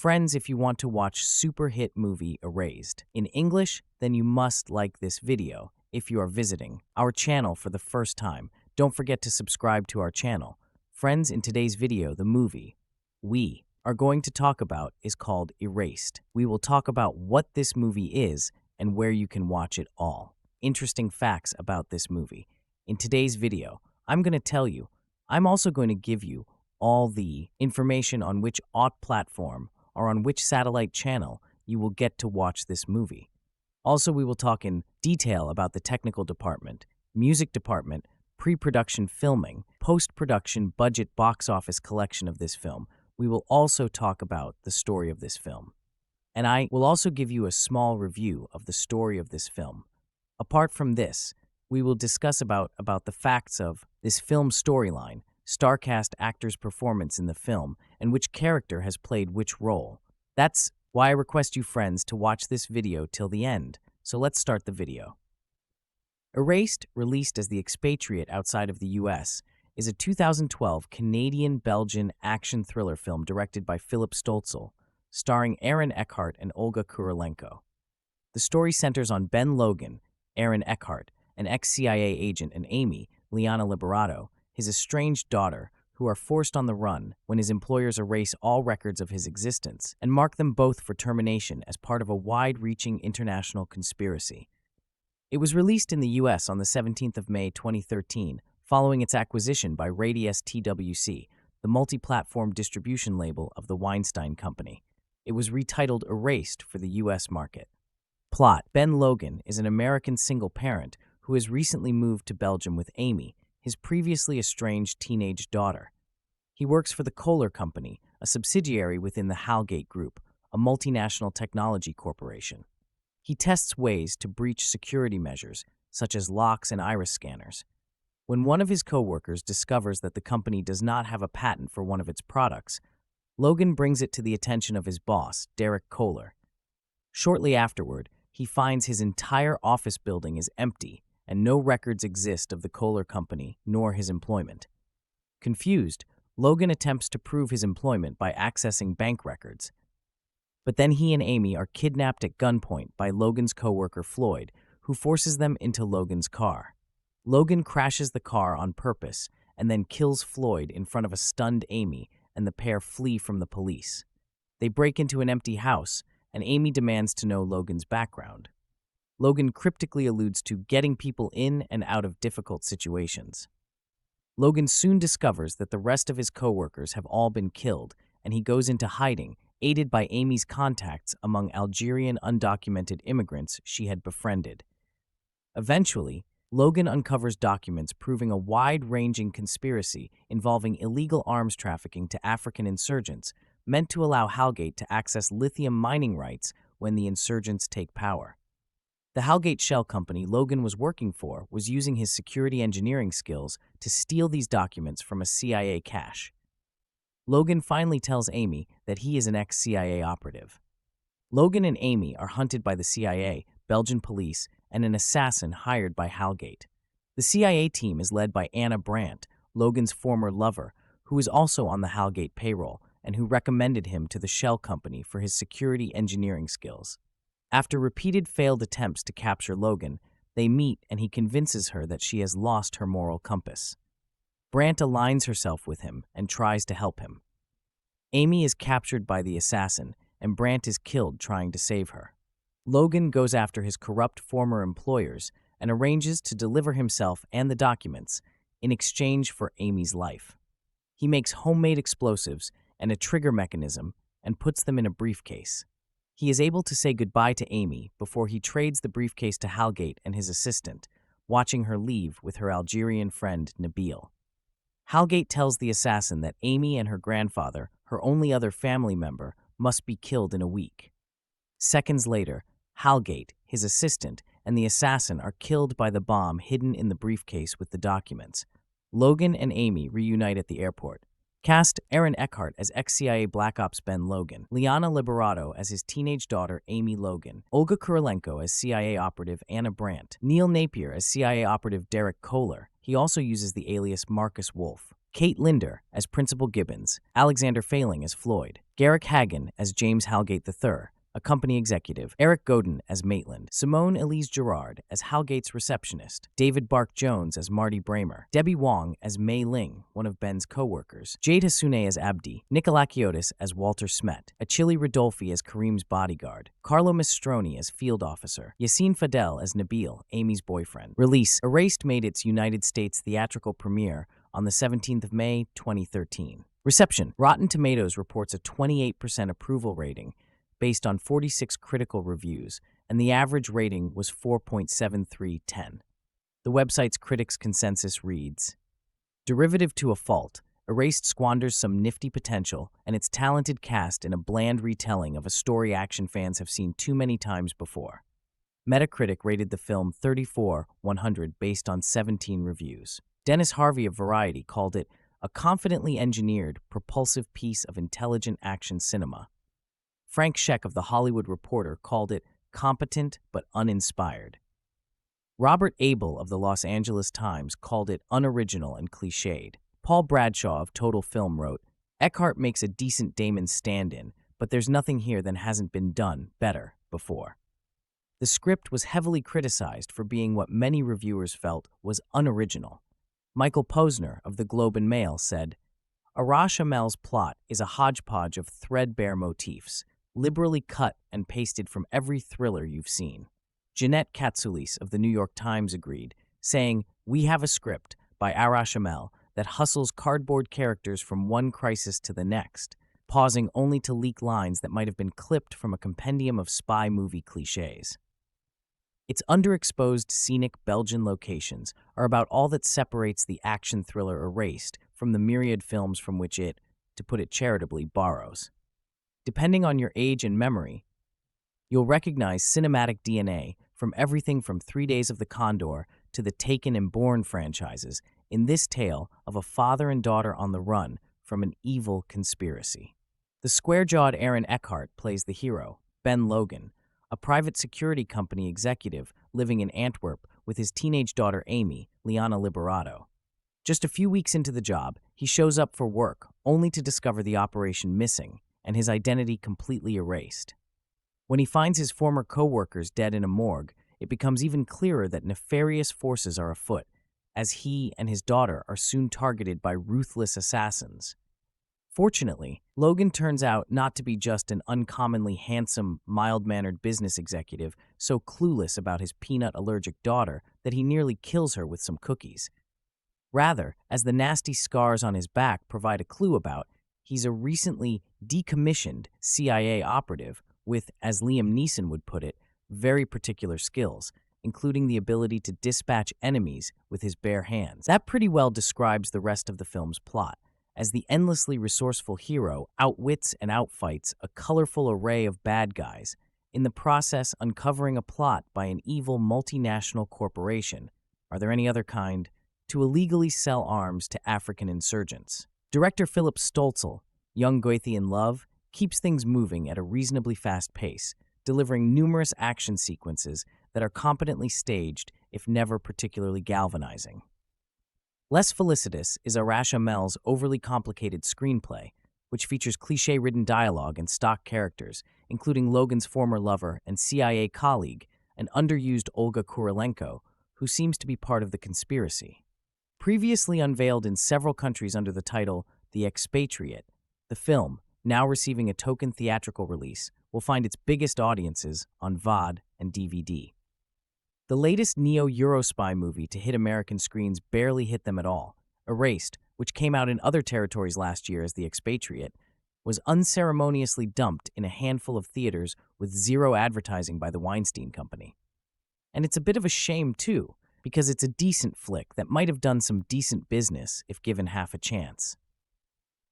Friends, if you want to watch super hit movie Erased in English, then you must like this video. If you are visiting our channel for the first time, don't forget to subscribe to our channel. Friends, in today's video, the movie we are going to talk about is called Erased. We will talk about what this movie is and where you can watch it all. Interesting facts about this movie. In today's video, I'm going to tell you. I'm also going to give you all the information on which platform or on which satellite channel you will get to watch this movie. Also, we will talk in detail about the technical department, music department, pre-production filming, post-production budget box office collection of this film. We will also talk about the story of this film. And I will also give you a small review of the story of this film. Apart from this, we will discuss about the facts of this film storyline, star-cast actors' performance in the film, and which character has played which role. That's why I request you friends to watch this video till the end. So let's start the video. Erased, released as The Expatriate outside of the US, is a 2012 Canadian-Belgian action thriller film directed by Philipp Stölzl, starring Eckhart and Olga Kurylenko. The story centers on Ben Logan, Eckhart, an ex-CIA agent, and Amy, Liana Liberato, his estranged daughter, who are forced on the run when his employers erase all records of his existence and mark them both for termination as part of a wide-reaching international conspiracy. It was released in the US on the 17th of May 2013, following its acquisition by RaDiUS-TWC, the multi-platform distribution label of the Weinstein Company. It was retitled Erased for the US market. Plot: Ben Logan is an American single parent who has recently moved to Belgium with Amy, his previously estranged teenage daughter. He works for the Kohler Company, a subsidiary within the Hallgate Group, a multinational technology corporation. He tests ways to breach security measures, such as locks and iris scanners. When one of his co-workers discovers that the company does not have a patent for one of its products, Logan brings it to the attention of his boss, Derek Kohler. Shortly afterward, he finds his entire office building is empty and no records exist of the Kohler Company nor his employment. Confused, Logan attempts to prove his employment by accessing bank records. But then he and Amy are kidnapped at gunpoint by Logan's coworker Floyd, who forces them into Logan's car. Logan crashes the car on purpose and then kills Floyd in front of a stunned Amy, and the pair flee from the police. They break into an empty house, and Amy demands to know Logan's background. Logan cryptically alludes to getting people in and out of difficult situations. Logan soon discovers that the rest of his coworkers have all been killed, and he goes into hiding, aided by Amy's contacts among Algerian undocumented immigrants she had befriended. Eventually, Logan uncovers documents proving a wide-ranging conspiracy involving illegal arms trafficking to African insurgents, meant to allow Hallgate to access lithium mining rights when the insurgents take power. The Hallgate shell company Logan was working for was using his security engineering skills to steal these documents from a CIA cache. Logan finally tells Amy that he is an ex-CIA operative. Logan and Amy are hunted by the CIA, Belgian police, and an assassin hired by Hallgate. The CIA team is led by Anna Brandt, Logan's former lover, who is also on the Hallgate payroll and who recommended him to the shell company for his security engineering skills. After repeated failed attempts to capture Logan, they meet and he convinces her that she has lost her moral compass. Brandt aligns herself with him and tries to help him. Amy is captured by the assassin, and Brandt is killed trying to save her. Logan goes after his corrupt former employers and arranges to deliver himself and the documents in exchange for Amy's life. He makes homemade explosives and a trigger mechanism and puts them in a briefcase. He is able to say goodbye to Amy before he trades the briefcase to Hallgate and his assistant, watching her leave with her Algerian friend Napier. Hallgate tells the assassin that Amy and her grandfather, her only other family member, must be killed in a week. Seconds later, Hallgate, his assistant, and the assassin are killed by the bomb hidden in the briefcase with the documents. Logan and Amy reunite at the airport. Cast Eckhart as ex-CIA Black Ops Ben Logan, Liana Liberato as his teenage daughter Amy Logan, Olga Kurylenko as CIA operative Anna Brandt, Napier as CIA operative Derek Kohler. He also uses the alias Marcus Wolf. Kate Linder as Principal Gibbons, Alexander Failing as Floyd, Garrick Hagan as James Halgate III, a company executive, Eric Godin as Maitland, Simone Elise Gerard as Halgate's receptionist, David Bark Jones as Marty Bramer, Debbie Wong as Mei Ling, one of Ben's co-workers, Jade Hasune as Abdi, Nikolakiotis as Walter Smet, Achille Ridolfi as Kareem's bodyguard, Carlo Mistroni as field officer, Yassine Fadel as Nabil, Amy's boyfriend. Release: Erased made its United States theatrical premiere on the 17th of May, 2013. Reception: Rotten Tomatoes reports a 28% approval rating based on 46 critical reviews, and the average rating was 4.73/10. The website's critics' consensus reads, "Derivative to a fault, Erased squanders some nifty potential and its talented cast in a bland retelling of a story action fans have seen too many times before." Metacritic rated the film 34/100 based on 17 reviews. Dennis Harvey of Variety called it a confidently engineered, propulsive piece of intelligent action cinema. Frank Scheck of The Hollywood Reporter called it competent but uninspired. Robert Abel of the Los Angeles Times called it unoriginal and cliched. Paul Bradshaw of Total Film wrote, "Eckhart makes a decent Damon stand-in, but there's nothing here that hasn't been done better before." The script was heavily criticized for being what many reviewers felt was unoriginal. Michael Posner of the Globe and Mail said, "Arash Amel's plot is a hodgepodge of threadbare motifs, liberally cut and pasted from every thriller you've seen." Jeanette Katsoulis of the New York Times agreed, saying, "We have a script by Arash Amel that hustles cardboard characters from one crisis to the next, pausing only to leak lines that might have been clipped from a compendium of spy movie cliches." Its underexposed scenic Belgian locations are about all that separates the action thriller Erased from the myriad films from which it, to put it charitably, borrows. Depending on your age and memory, you'll recognize cinematic DNA from everything from 3 Days of the Condor to the Taken and Bourne franchises in this tale of a father and daughter on the run from an evil conspiracy. The square-jawed Aaron Eckhart plays the hero, Ben Logan, a private security company executive living in Antwerp with his teenage daughter Amy, Liana Liberato. Just a few weeks into the job, he shows up for work only to discover the operation missing and his identity completely erased. When he finds his former co-workers dead in a morgue, it becomes even clearer that nefarious forces are afoot, as he and his daughter are soon targeted by ruthless assassins. Fortunately, Logan turns out not to be just an uncommonly handsome, mild-mannered business executive so clueless about his peanut-allergic daughter that he nearly kills her with some cookies. Rather, as the nasty scars on his back provide a clue about, he's a recently decommissioned CIA operative with, as Liam Neeson would put it, very particular skills, including the ability to dispatch enemies with his bare hands. That pretty well describes the rest of the film's plot, as the endlessly resourceful hero outwits and outfights a colorful array of bad guys, in the process uncovering a plot by an evil multinational corporation, are there any other kind, to illegally sell arms to African insurgents. Director Philipp Stölzl, young Goethe in Love, keeps things moving at a reasonably fast pace, delivering numerous action sequences that are competently staged, if never particularly galvanizing. Less felicitous is Arash Amel's overly complicated screenplay, which features cliché-ridden dialogue and stock characters, including Logan's former lover and CIA colleague, an underused Olga Kurylenko, who seems to be part of the conspiracy. Previously unveiled in several countries under the title The Expatriate, the film, now receiving a token theatrical release, will find its biggest audiences on VOD and DVD. The latest neo-Eurospy movie to hit American screens barely hit them at all. Erased, which came out in other territories last year as The Expatriate, was unceremoniously dumped in a handful of theaters with zero advertising by the Weinstein Company. And it's a bit of a shame, too, because it's a decent flick that might have done some decent business if given half a chance.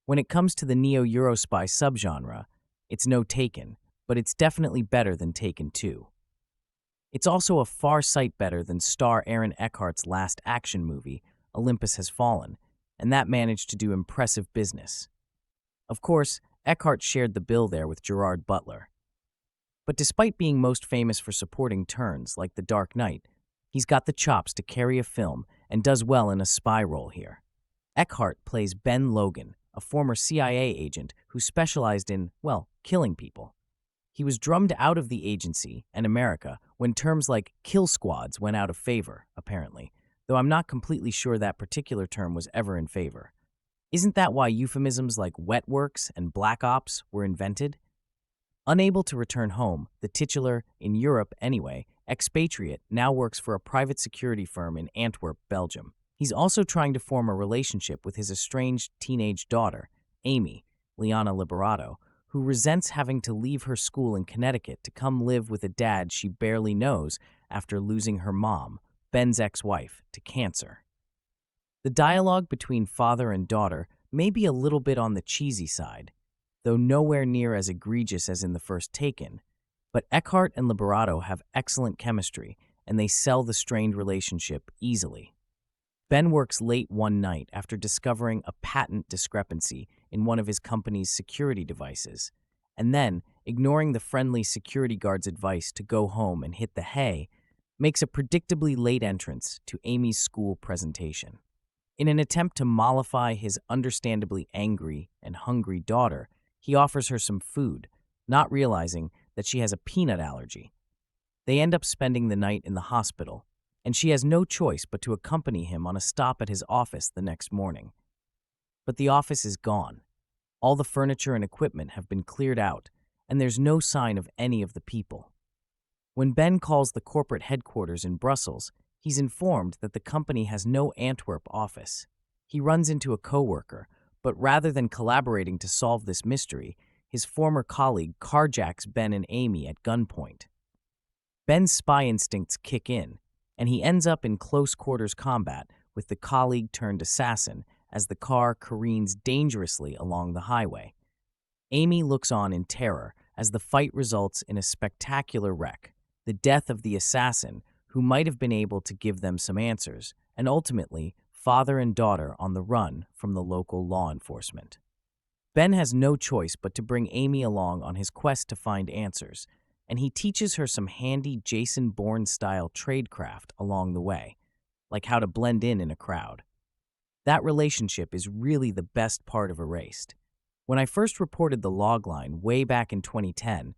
When it comes to the neo-Eurospy subgenre, it's no Taken, but it's definitely better than Taken 2. It's also a far sight better than star Aaron Eckhart's last action movie, Olympus Has Fallen, and that managed to do impressive business. Of course, Eckhart shared the bill there with Gerard Butler. But despite being most famous for supporting turns like The Dark Knight, he's got the chops to carry a film and does well in a spy role here. Eckhart plays Ben Logan, a former CIA agent who specialized in, well, killing people. He was drummed out of the agency and America when terms like kill squads went out of favor, apparently, though I'm not completely sure that particular term was ever in favor. Isn't that why euphemisms like wet works and black ops were invented? Unable to return home, the titular, in Europe anyway, expatriate now works for a private security firm in Antwerp, Belgium. He's also trying to form a relationship with his estranged teenage daughter, Amy, Liana Liberato, who resents having to leave her school in Connecticut to come live with a dad she barely knows after losing her mom, Ben's ex-wife, to cancer. The dialogue between father and daughter may be a little bit on the cheesy side, though nowhere near as egregious as in the first Taken, but Eckhart and Liberato have excellent chemistry, and they sell the strained relationship easily. Ben works late one night after discovering a patent discrepancy in one of his company's security devices, and then, ignoring the friendly security guard's advice to go home and hit the hay, makes a predictably late entrance to Amy's school presentation. In an attempt to mollify his understandably angry and hungry daughter, he offers her some food, not realizing that she has a peanut allergy. They end up spending the night in the hospital, and she has no choice but to accompany him on a stop at his office the next morning. But the office is gone. All the furniture and equipment have been cleared out, and there's no sign of any of the people. When Ben calls the corporate headquarters in Brussels, he's informed that the company has no Antwerp office. He runs into a coworker, but rather than collaborating to solve this mystery, his former colleague carjacks Ben and Amy at gunpoint. Ben's spy instincts kick in, and he ends up in close-quarters combat with the colleague-turned-assassin as the car careens dangerously along the highway. Amy looks on in terror as the fight results in a spectacular wreck, the death of the assassin, who might have been able to give them some answers, and ultimately, father and daughter on the run from the local law enforcement. Ben has no choice but to bring Amy along on his quest to find answers, and he teaches her some handy Jason Bourne-style tradecraft along the way, like how to blend in a crowd. That relationship is really the best part of Erased. When I first reported the logline way back in 2010,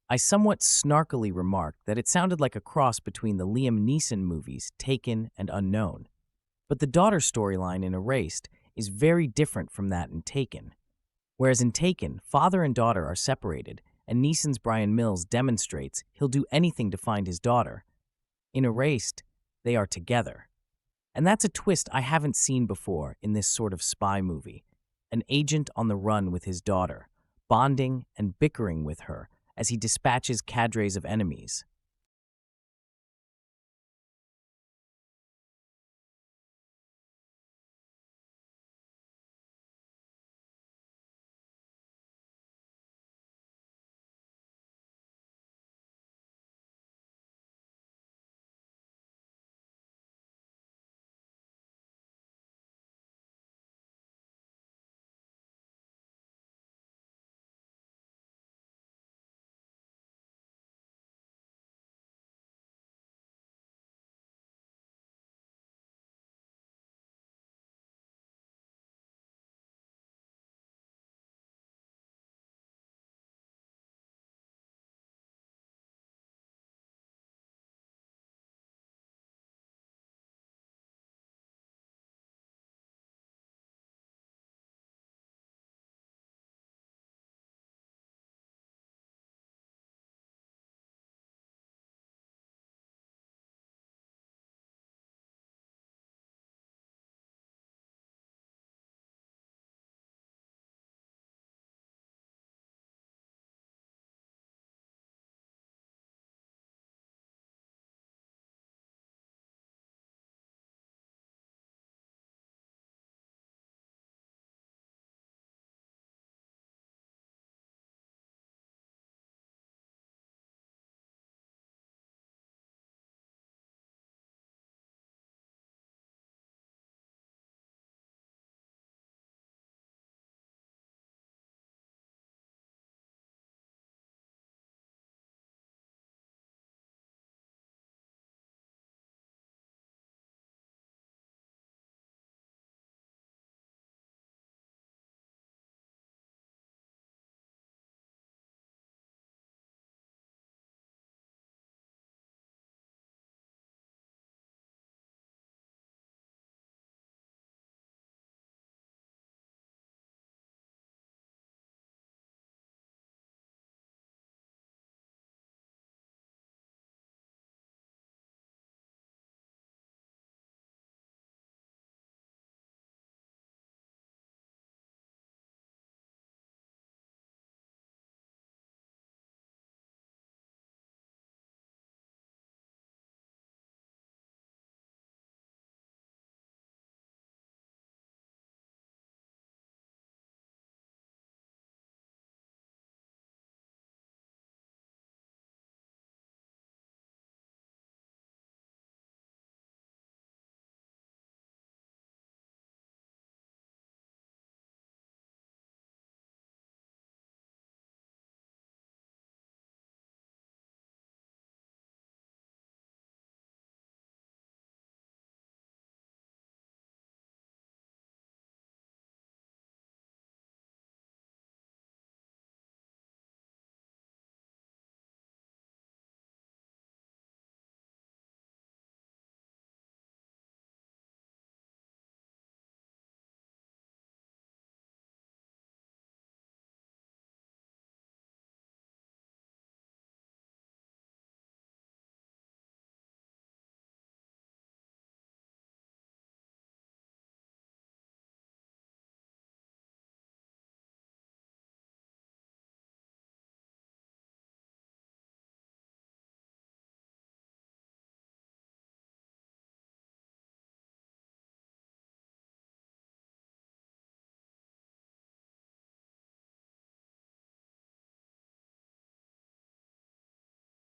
I somewhat snarkily remarked that it sounded like a cross between the Liam Neeson movies Taken and Unknown. But the daughter storyline in Erased is very different from that in Taken. Whereas in Taken, father and daughter are separated, and Neeson's Brian Mills demonstrates he'll do anything to find his daughter. In Erased, they are together. And that's a twist I haven't seen before in this sort of spy movie. An agent on the run with his daughter, bonding and bickering with her as he dispatches cadres of enemies.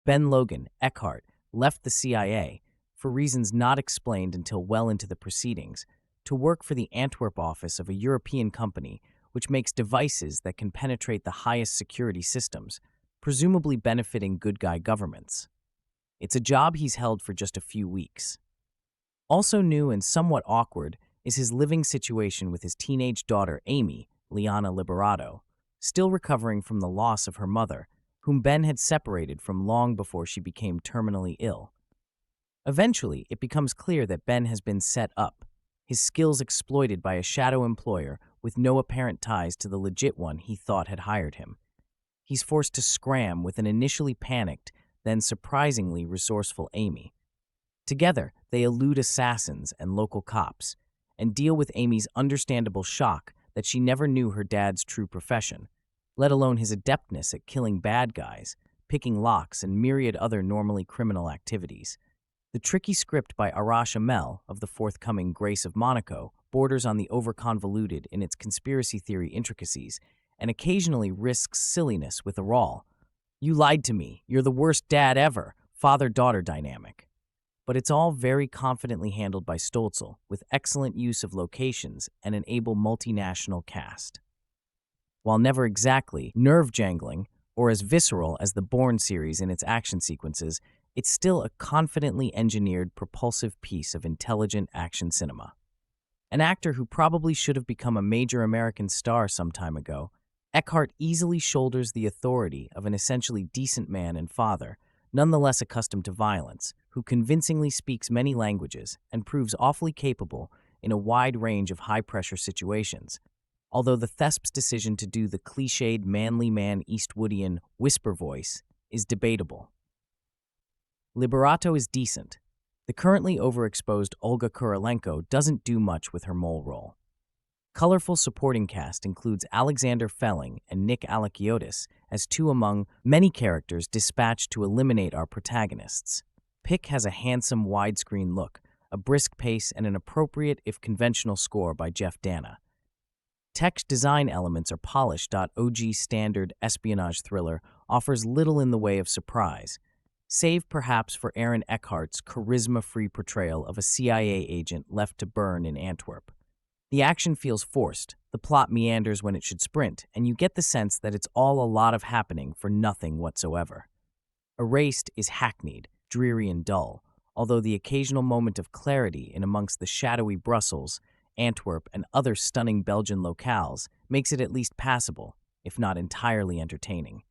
Ben Logan, Eckhart, left the CIA, for reasons not explained until well into the proceedings, to work for the Antwerp office of a European company which makes devices that can penetrate the highest security systems, presumably benefiting good guy governments. It's a job he's held for just a few weeks. Also new and somewhat awkward is his living situation with his teenage daughter Amy, Liana Liberato, still recovering from the loss of her mother, whom Ben had separated from long before she became terminally ill. Eventually, it becomes clear that Ben has been set up, his skills exploited by a shadow employer with no apparent ties to the legit one he thought had hired him. He's forced to scram with an initially panicked, then surprisingly resourceful Amy. Together, they elude assassins and local cops, and deal with Amy's understandable shock that she never knew her dad's true profession, let alone his adeptness at killing bad guys, picking locks, and myriad other normally criminal activities. The tricky script by Arash Amel of the forthcoming Grace of Monaco borders on the overconvoluted in its conspiracy theory intricacies and occasionally risks silliness with a raw, "You lied to me, you're the worst dad ever," father-daughter dynamic. But it's all very confidently handled by Stölzl, with excellent use of locations and an able multinational cast. While never exactly nerve-jangling or as visceral as the Bourne series in its action sequences, it's still a confidently engineered, propulsive piece of intelligent action cinema. An actor who probably should have become a major American star some time ago, Eckhart easily shoulders the authority of an essentially decent man and father, nonetheless accustomed to violence, who convincingly speaks many languages and proves awfully capable in a wide range of high-pressure situations, although the Thesp's decision to do the cliched manly man Eastwoodian whisper voice is debatable. Liberato is decent. The currently overexposed Olga Kurylenko doesn't do much with her mole role. Colorful supporting cast includes Alexander Felling and Nick Alakiotis as two among many characters dispatched to eliminate our protagonists. Pick has a handsome widescreen look, a brisk pace, and an appropriate, if conventional, score by Jeff Dana. Tech design elements are polished. OG standard espionage thriller offers little in the way of surprise, save perhaps for Aaron Eckhart's charisma-free portrayal of a CIA agent left to burn in Antwerp. The action feels forced, the plot meanders when it should sprint, and you get the sense that it's all a lot of happening for nothing whatsoever. Erased is hackneyed, dreary, and dull, although the occasional moment of clarity in amongst the shadowy Brussels, Antwerp, and other stunning Belgian locales makes it at least passable, if not entirely entertaining.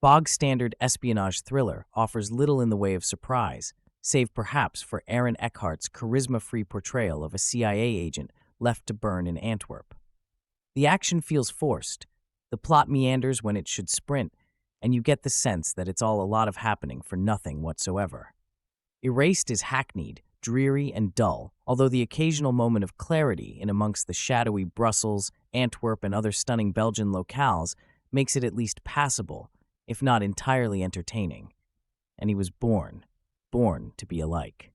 Bog-standard espionage thriller offers little in the way of surprise, save perhaps for Aaron Eckhart's charisma-free portrayal of a CIA agent left to burn in Antwerp. The action feels forced, the plot meanders when it should sprint, and you get the sense that it's all a lot of happening for nothing whatsoever. Erased is hackneyed, dreary, and dull, although the occasional moment of clarity in amongst the shadowy Brussels, Antwerp, and other stunning Belgian locales makes it at least passable, if not entirely entertaining. And he was born to be alike.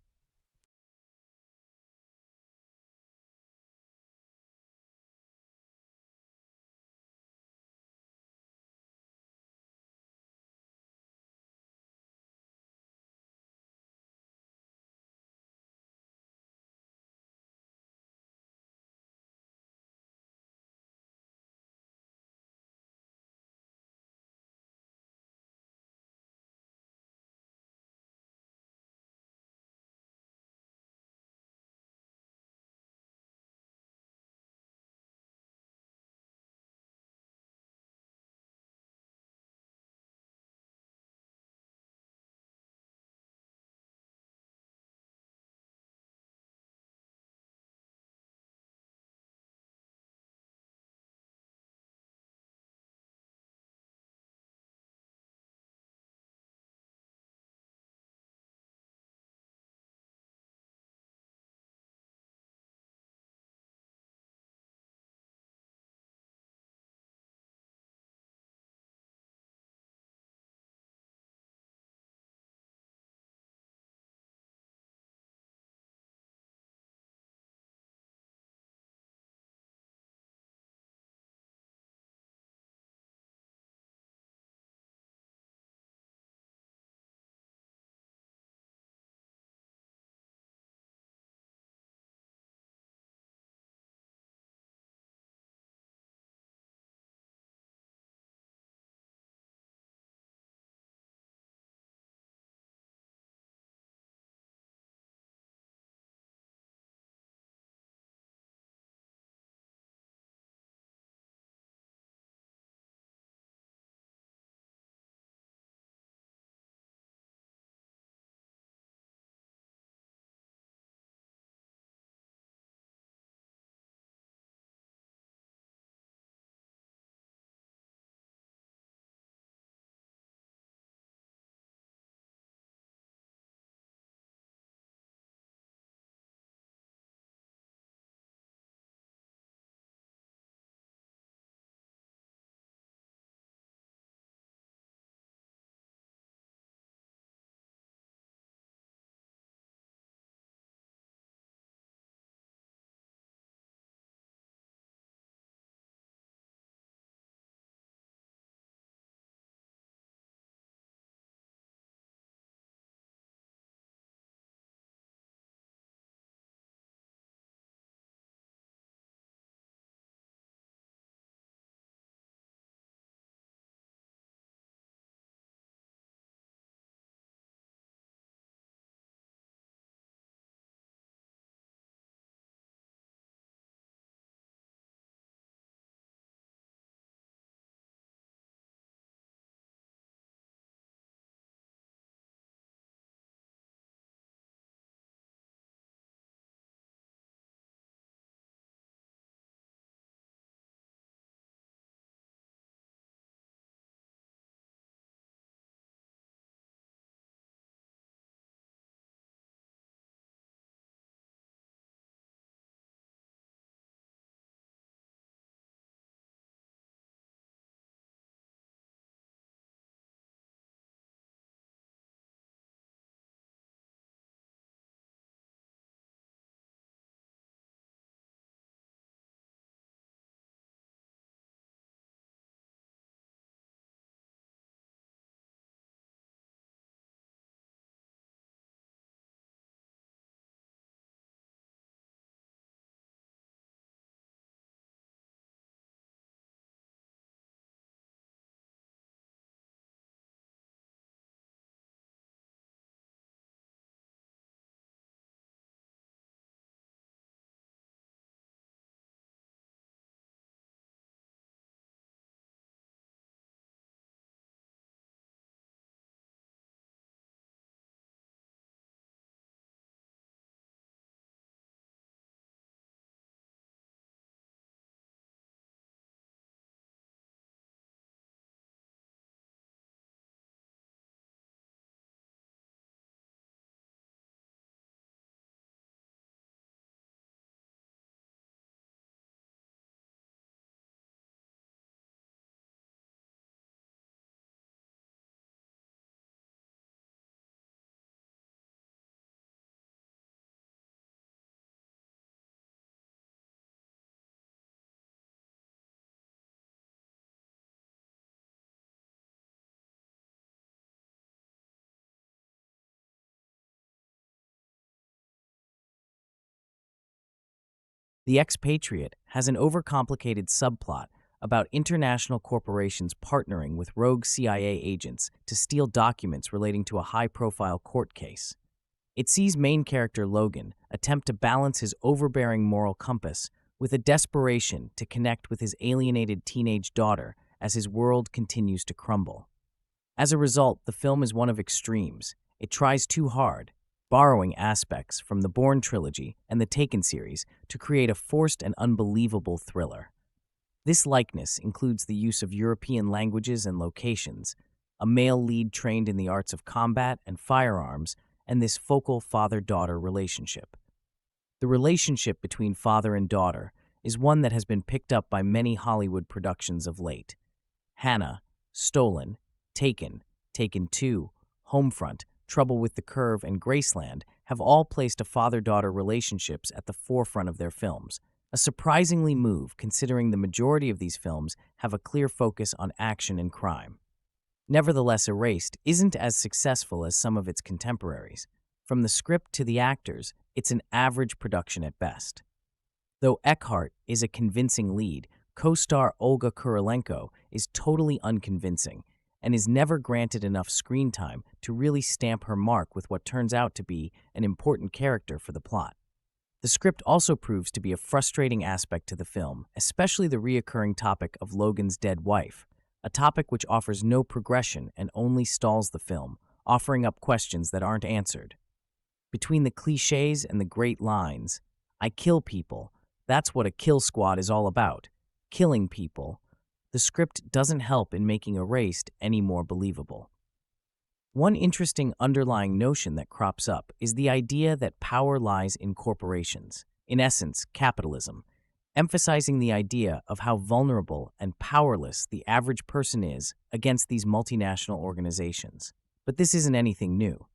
The Expatriate has an overcomplicated subplot about international corporations partnering with rogue CIA agents to steal documents relating to a high-profile court case. It sees main character Logan attempt to balance his overbearing moral compass with a desperation to connect with his alienated teenage daughter as his world continues to crumble. As a result, the film is one of extremes. It tries too hard, borrowing aspects from the Bourne trilogy and the Taken series to create a forced and unbelievable thriller. This likeness includes the use of European languages and locations, a male lead trained in the arts of combat and firearms, and this focal father-daughter relationship. The relationship between father and daughter is one that has been picked up by many Hollywood productions of late. Hannah, Stolen, Taken, Taken 2, Homefront, Trouble with the Curve, and Graceland have all placed a father-daughter relationships at the forefront of their films, a surprisingly move considering the majority of these films have a clear focus on action and crime. Nevertheless, Erased isn't as successful as some of its contemporaries. From the script to the actors, it's an average production at best. Though Eckhart is a convincing lead, co-star Olga Kurylenko is totally unconvincing and is never granted enough screen time to really stamp her mark with what turns out to be an important character for the plot. The script also proves to be a frustrating aspect to the film, especially the reoccurring topic of Logan's dead wife, a topic which offers no progression and only stalls the film, offering up questions that aren't answered. Between the cliches and the great lines, "I kill people, that's what a kill squad is all about, killing people," the script doesn't help in making Erased any more believable. One interesting underlying notion that crops up is the idea that power lies in corporations, in essence, capitalism, emphasizing the idea of how vulnerable and powerless the average person is against these multinational organizations. But this isn't anything new.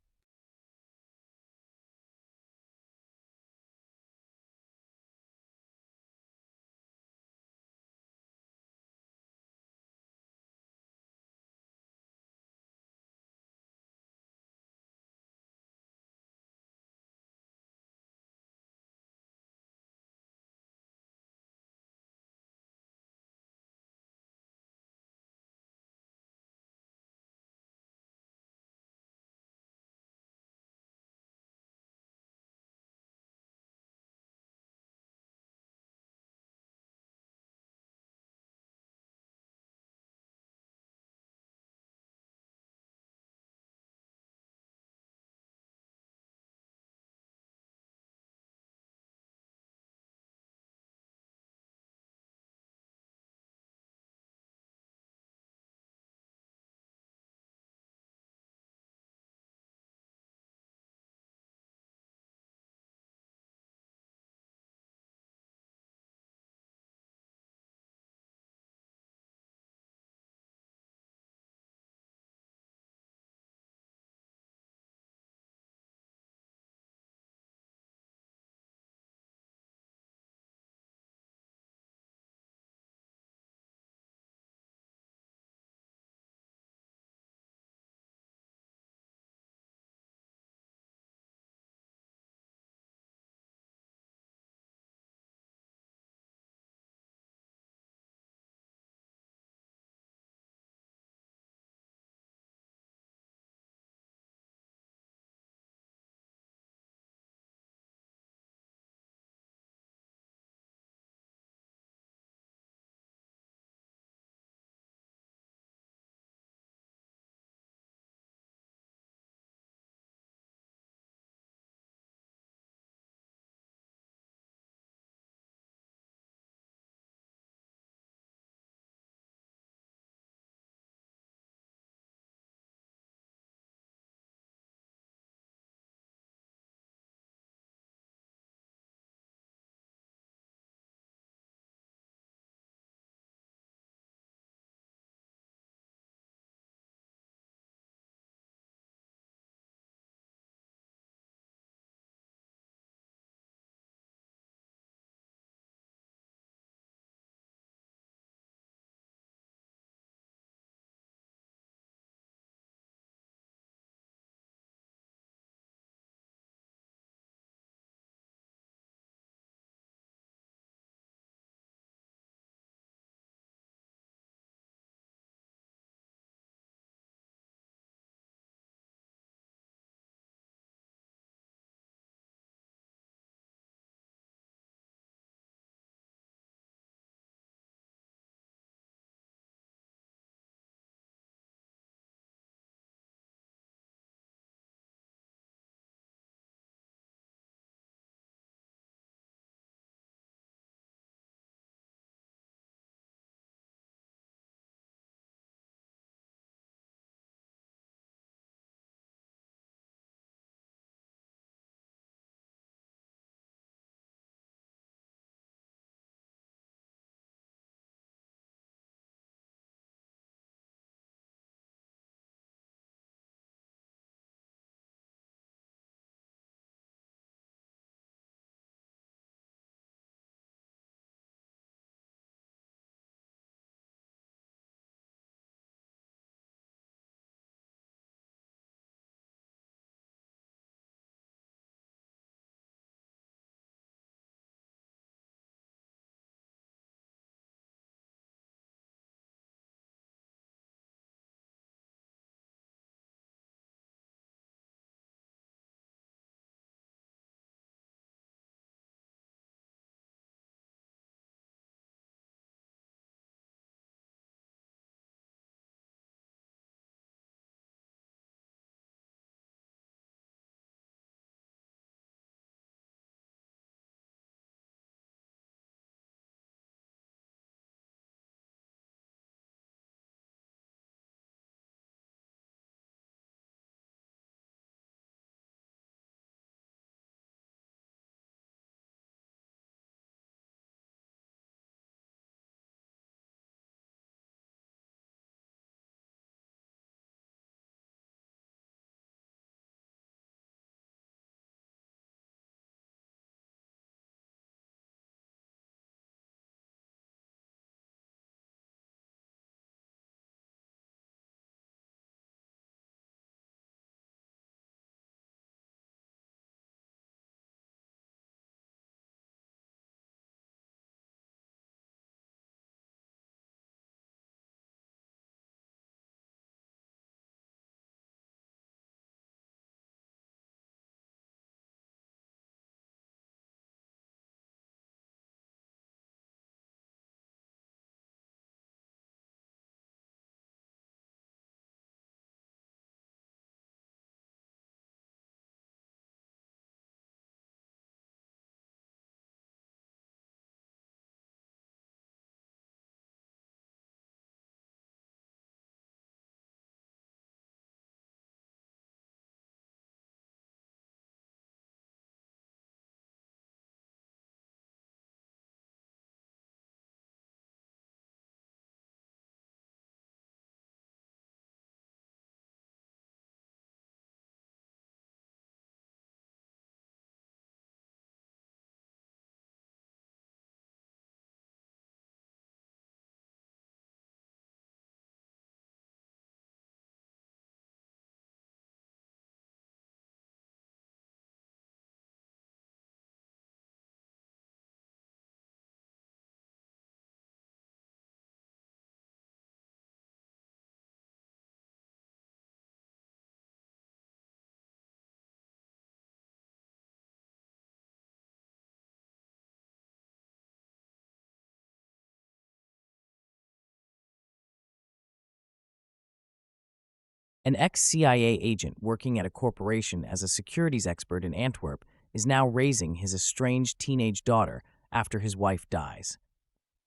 An ex-CIA agent working at a corporation as a securities expert in Antwerp is now raising his estranged teenage daughter after his wife dies.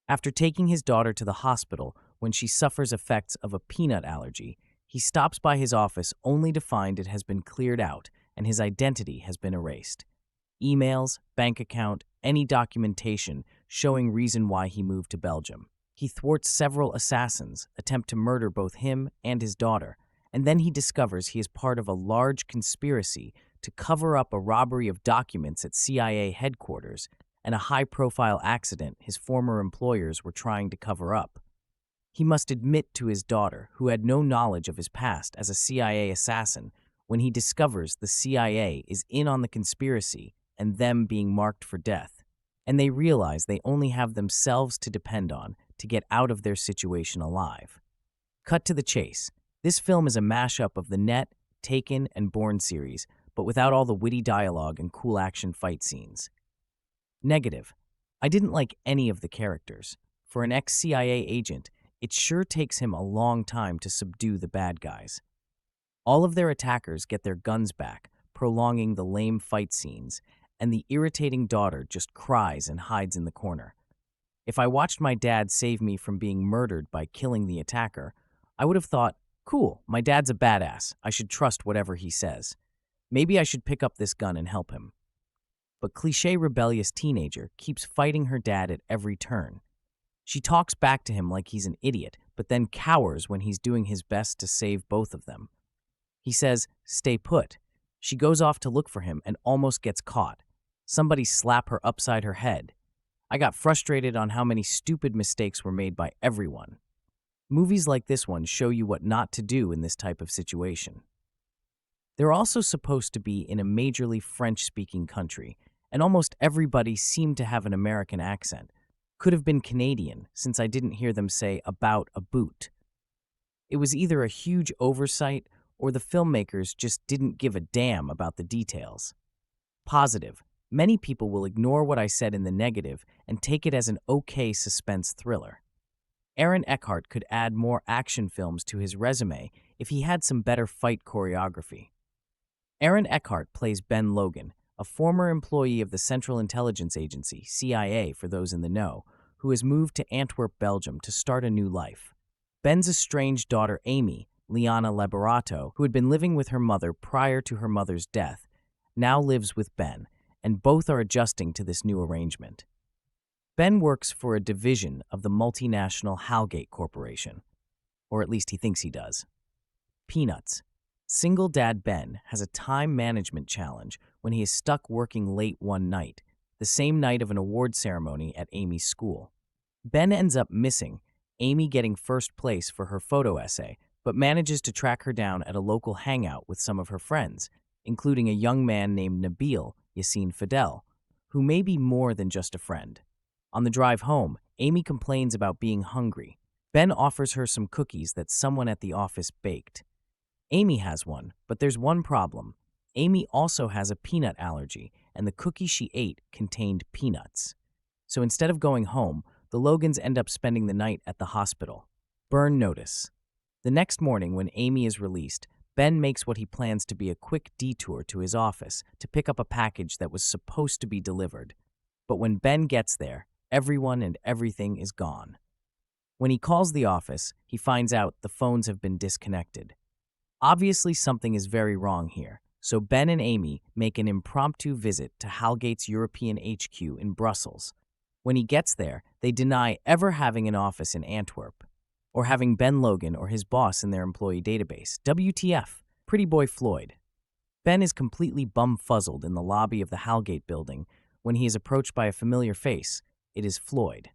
After taking his daughter to the hospital when she suffers effects of a peanut allergy, he stops by his office only to find it has been cleared out and his identity has been erased. Emails, bank account, any documentation showing reason why he moved to Belgium. He thwarts several assassins, attempt to murder both him and his daughter, and then he discovers he is part of a large conspiracy to cover up a robbery of documents at CIA headquarters and a high-profile accident his former employers were trying to cover up. He must admit to his daughter, who had no knowledge of his past as a CIA assassin, when he discovers the CIA is in on the conspiracy and them being marked for death, and they realize they only have themselves to depend on to get out of their situation alive. Cut to the chase. This film is a mashup of the Net, Taken, and Bourne series, but without all the witty dialogue and cool action fight scenes. Negative. I didn't like any of the characters. For an ex-CIA agent, it sure takes him a long time to subdue the bad guys. All of their attackers get their guns back, prolonging the lame fight scenes, and the irritating daughter just cries and hides in the corner. If I watched my dad save me from being murdered by killing the attacker, I would have thought, cool, my dad's a badass, I should trust whatever he says. Maybe I should pick up this gun and help him. But cliché rebellious teenager keeps fighting her dad at every turn. She talks back to him like he's an idiot, but then cowers when he's doing his best to save both of them. He says, stay put. She goes off to look for him and almost gets caught. Somebody slap her upside her head. I got frustrated on how many stupid mistakes were made by everyone. Movies like this one show you what not to do in this type of situation. They're also supposed to be in a majorly French-speaking country, and almost everybody seemed to have an American accent. Could have been Canadian, since I didn't hear them say about a boot. It was either a huge oversight or the filmmakers just didn't give a damn about the details. Positive. Many people will ignore what I said in the negative and take it as an okay suspense thriller. Aaron Eckhart could add more action films to his resume if he had some better fight choreography. Aaron Eckhart plays Ben Logan, a former employee of the Central Intelligence Agency, CIA for those in the know, who has moved to Antwerp, Belgium to start a new life. Ben's estranged daughter Amy, Liana Liberato, who had been living with her mother prior to her mother's death, now lives with Ben, and both are adjusting to this new arrangement. Ben works for a division of the multinational Halgate Corporation, or at least he thinks he does. Peanuts. Single dad Ben has a time management challenge when he is stuck working late one night, the same night of an award ceremony at Amy's school. Ben ends up missing, Amy getting first place for her photo essay, but manages to track her down at a local hangout with some of her friends, including a young man named Nabil Yassine Fidel, who may be more than just a friend. On the drive home, Amy complains about being hungry. Ben offers her some cookies that someone at the office baked. Amy has one, but there's one problem. Amy also has a peanut allergy, and the cookie she ate contained peanuts. So instead of going home, the Logans end up spending the night at the hospital. Burn notice. The next morning, when Amy is released, Ben makes what he plans to be a quick detour to his office to pick up a package that was supposed to be delivered. But when Ben gets there, everyone and everything is gone. When he calls the office, he finds out the phones have been disconnected. Obviously, something is very wrong here, so Ben and Amy make an impromptu visit to Halgate's European HQ in Brussels. When he gets there, they deny ever having an office in Antwerp, or having Ben Logan or his boss in their employee database. WTF, pretty boy Floyd. Ben is completely bum-fuzzled in the lobby of the Halgate building when he is approached by a familiar face. It is Floyd.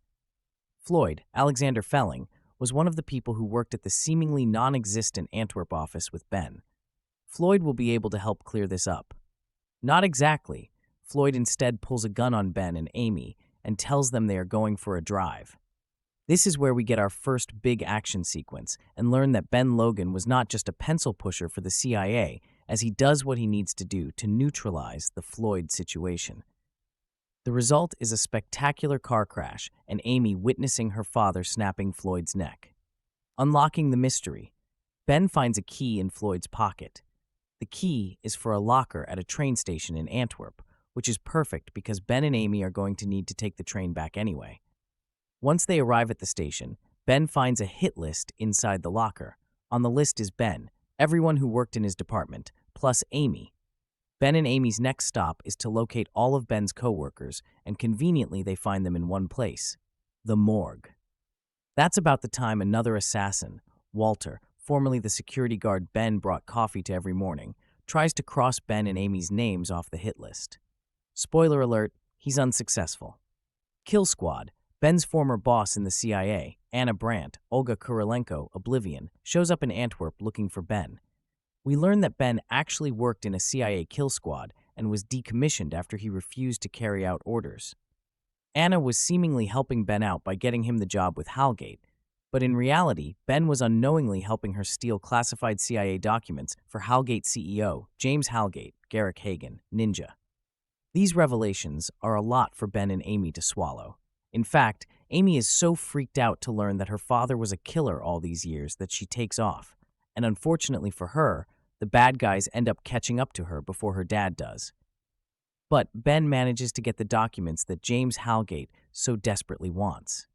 Floyd, Alexander Felling, was one of the people who worked at the seemingly non-existent Antwerp office with Ben. Floyd will be able to help clear this up. Not exactly. Floyd instead pulls a gun on Ben and Amy and tells them they are going for a drive. This is where we get our first big action sequence and learn that Ben Logan was not just a pencil pusher for the CIA, as he does what he needs to do to neutralize the Floyd situation. The result is a spectacular car crash and Amy witnessing her father snapping Floyd's neck. Unlocking the mystery. Ben finds a key in Floyd's pocket. The key is for a locker at a train station in Antwerp, which is perfect because Ben and Amy are going to need to take the train back anyway. Once they arrive at the station, Ben finds a hit list inside the locker. On the list is Ben, everyone who worked in his department, plus Amy. Ben and Amy's next stop is to locate all of Ben's coworkers, and conveniently they find them in one place, the morgue. That's about the time another assassin, Walter, formerly the security guard Ben brought coffee to every morning, tries to cross Ben and Amy's names off the hit list. Spoiler alert, he's unsuccessful. Kill Squad, Ben's former boss in the CIA, Anna Brandt, Olga Kurylenko, Oblivion, shows up in Antwerp looking for Ben. We learn that Ben actually worked in a CIA kill squad and was decommissioned after he refused to carry out orders. Anna was seemingly helping Ben out by getting him the job with Halgate, but in reality, Ben was unknowingly helping her steal classified CIA documents for Halgate CEO, James Halgate, Garrick Hagan, Ninja. These revelations are a lot for Ben and Amy to swallow. In fact, Amy is so freaked out to learn that her father was a killer all these years that she takes off, and unfortunately for her, the bad guys end up catching up to her before her dad does. But Ben manages to get the documents that James Halgate so desperately wants.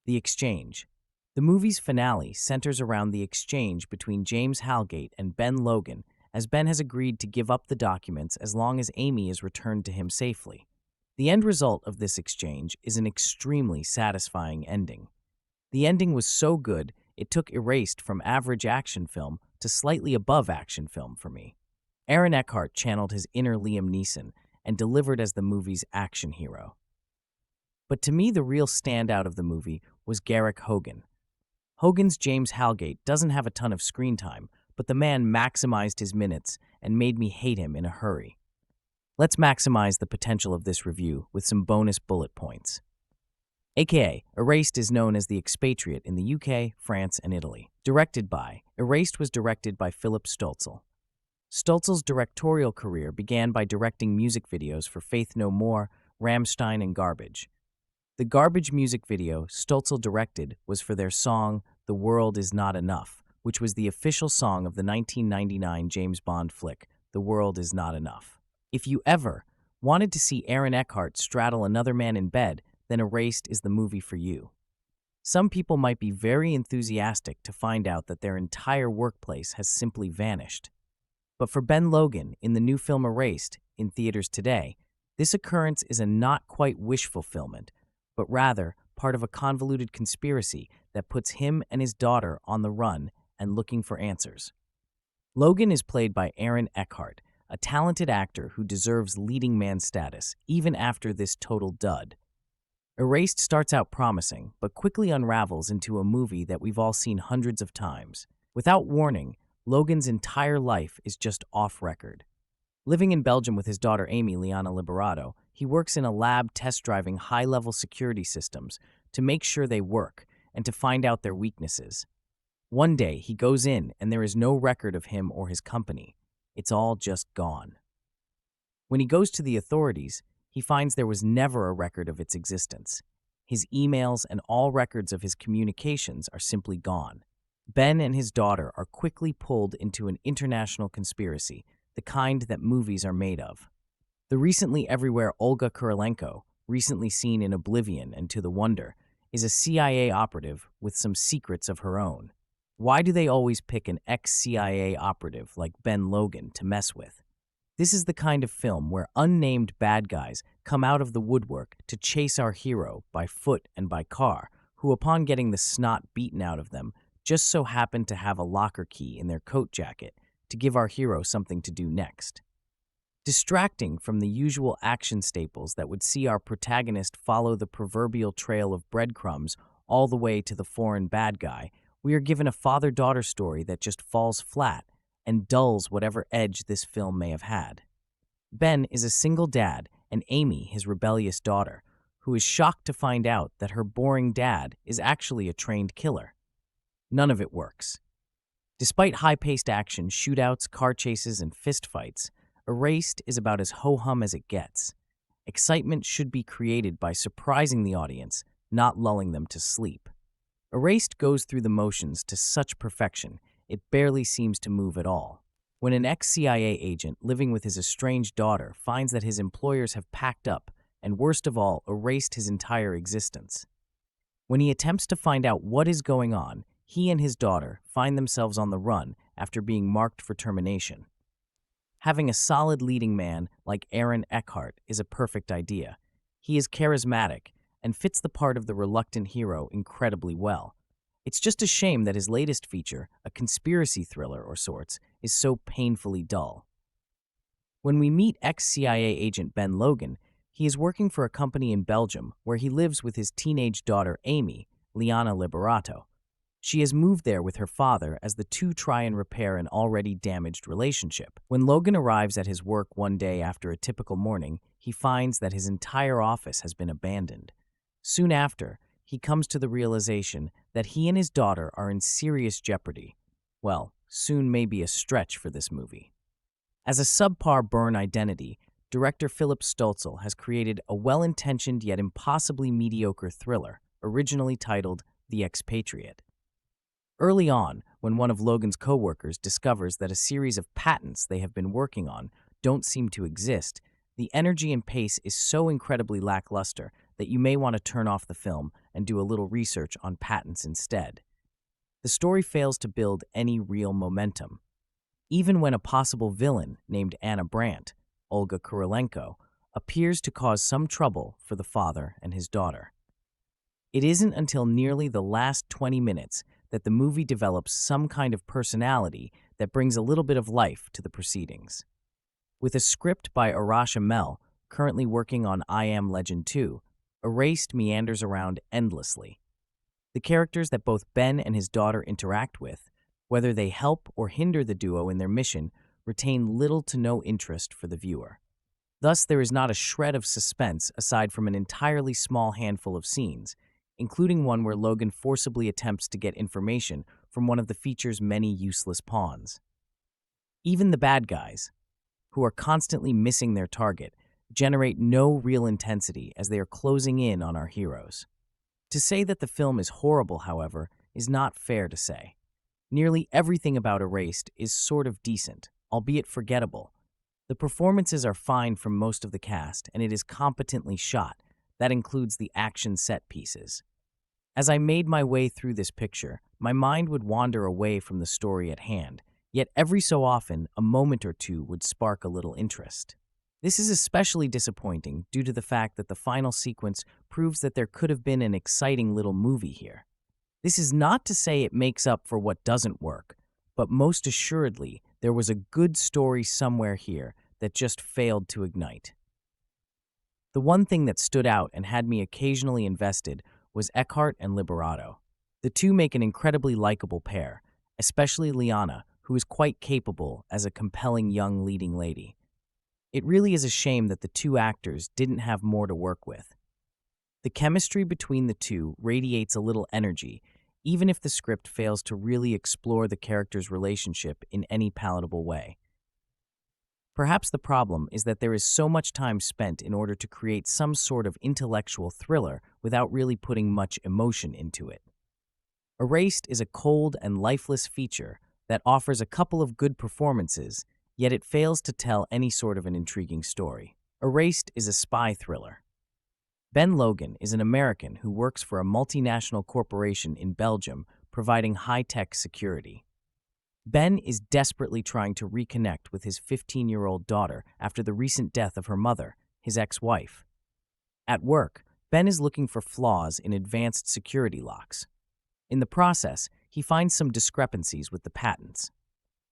The exchange. The movie's finale centers around the exchange between James Halgate and Ben Logan, as Ben has agreed to give up the documents as long as Amy is returned to him safely. The end result of this exchange is an extremely satisfying ending. The ending was so good, it took Erased from average action film to slightly above action film for me. Aaron Eckhart channeled his inner Liam Neeson and delivered as the movie's action hero. But to me, the real standout of the movie was Garrick Hogan. Hogan's James Halgate doesn't have a ton of screen time, but the man maximized his minutes and made me hate him in a hurry. Let's maximize the potential of this review with some bonus bullet points. AKA, Erased is known as The Expatriate in the UK, France, and Italy. Erased was directed by Philipp Stölzl. Stölzl's directorial career began by directing music videos for Faith No More, Rammstein, and Garbage. The Garbage music video Stölzl directed was for their song The World Is Not Enough, which was the official song of the 1999 James Bond flick, The World Is Not Enough. If you ever wanted to see Aaron Eckhart straddle another man in bed, then Erased is the movie for you. Some people might be very enthusiastic to find out that their entire workplace has simply vanished. But for Ben Logan in the new film Erased, in theaters today, this occurrence is a not quite wish fulfillment, but rather part of a convoluted conspiracy that puts him and his daughter on the run and looking for answers. Logan is played by Aaron Eckhart, a talented actor who deserves leading man status, even after this total dud. Erased starts out promising, but quickly unravels into a movie that we've all seen hundreds of times. Without warning, Logan's entire life is just off-record. Living in Belgium with his daughter Amy, Liana Liberato, he works in a lab test-driving high-level security systems to make sure they work and to find out their weaknesses. One day, he goes in and there is no record of him or his company. It's all just gone. When he goes to the authorities, he finds there was never a record of its existence. His emails and all records of his communications are simply gone. Ben and his daughter are quickly pulled into an international conspiracy, the kind that movies are made of. The recently everywhere Olga Kurylenko, recently seen in Oblivion and To the Wonder, is a CIA operative with some secrets of her own. Why do they always pick an ex-CIA operative like Ben Logan to mess with? This is the kind of film where unnamed bad guys come out of the woodwork to chase our hero by foot and by car, who upon getting the snot beaten out of them, just so happen to have a locker key in their coat jacket to give our hero something to do next. Distracting from the usual action staples that would see our protagonist follow the proverbial trail of breadcrumbs all the way to the foreign bad guy, we are given a father-daughter story that just falls flat and dulls whatever edge this film may have had. Ben is a single dad, and Amy, his rebellious daughter, who is shocked to find out that her boring dad is actually a trained killer. None of it works. Despite high-paced action, shootouts, car chases, and fistfights, Erased is about as ho-hum as it gets. Excitement should be created by surprising the audience, not lulling them to sleep. Erased goes through the motions to such perfection, it barely seems to move at all. When an ex-CIA agent living with his estranged daughter finds that his employers have packed up and, worst of all, erased his entire existence. When he attempts to find out what is going on, he and his daughter find themselves on the run after being marked for termination. Having a solid leading man like Eckhart is a perfect idea. He is charismatic and fits the part of the reluctant hero incredibly well. It's just a shame that his latest feature, a conspiracy thriller or sorts, is so painfully dull. When we meet ex-CIA agent Ben Logan, he is working for a company in Belgium where he lives with his teenage daughter Amy, Liana Liberato. She has moved there with her father as the two try and repair an already damaged relationship. When Logan arrives at his work one day after a typical morning, he finds that his entire office has been abandoned. Soon after, he comes to the realization that he and his daughter are in serious jeopardy. Well, soon may be a stretch for this movie. As a subpar Bourne identity, director Philipp Stölzl has created a well-intentioned yet impossibly mediocre thriller, originally titled The Expatriate. Early on, when one of Logan's co-workers discovers that a series of patents they have been working on don't seem to exist, the energy and pace is so incredibly lackluster that you may want to turn off the film and do a little research on patents instead. The story fails to build any real momentum. Even when a possible villain named Anna Brandt, Olga Kurylenko, appears to cause some trouble for the father and his daughter. It isn't until nearly the last 20 minutes that the movie develops some kind of personality that brings a little bit of life to the proceedings. With a script by Arash Amel, currently working on I Am Legend 2, Erased meanders around endlessly. The characters that both Ben and his daughter interact with, whether they help or hinder the duo in their mission, retain little to no interest for the viewer. Thus, there is not a shred of suspense aside from an entirely small handful of scenes, including one where Logan forcibly attempts to get information from one of the feature's many useless pawns. Even the bad guys, who are constantly missing their target, generate no real intensity as they are closing in on our heroes. To say that the film is horrible, however, is not fair to say. Nearly everything about Erased is sort of decent, albeit forgettable. The performances are fine from most of the cast, and it is competently shot. That includes the action set pieces. As I made my way through this picture, my mind would wander away from the story at hand, yet every so often, a moment or two would spark a little interest. This is especially disappointing due to the fact that the final sequence proves that there could have been an exciting little movie here. This is not to say it makes up for what doesn't work, but most assuredly, there was a good story somewhere here that just failed to ignite. The one thing that stood out and had me occasionally invested was Eckhart and Liberato. The two make an incredibly likable pair, especially Liana, who is quite capable as a compelling young leading lady. It really is a shame that the two actors didn't have more to work with. The chemistry between the two radiates a little energy, even if the script fails to really explore the characters' relationship in any palatable way. Perhaps the problem is that there is so much time spent in order to create some sort of intellectual thriller without really putting much emotion into it. Erased is a cold and lifeless feature that offers a couple of good performances, yet it fails to tell any sort of an intriguing story. Erased is a spy thriller. Ben Logan is an American who works for a multinational corporation in Belgium providing high-tech security. Ben is desperately trying to reconnect with his 15-year-old daughter after the recent death of her mother, his ex-wife. At work, Ben is looking for flaws in advanced security locks. In the process, he finds some discrepancies with the patents.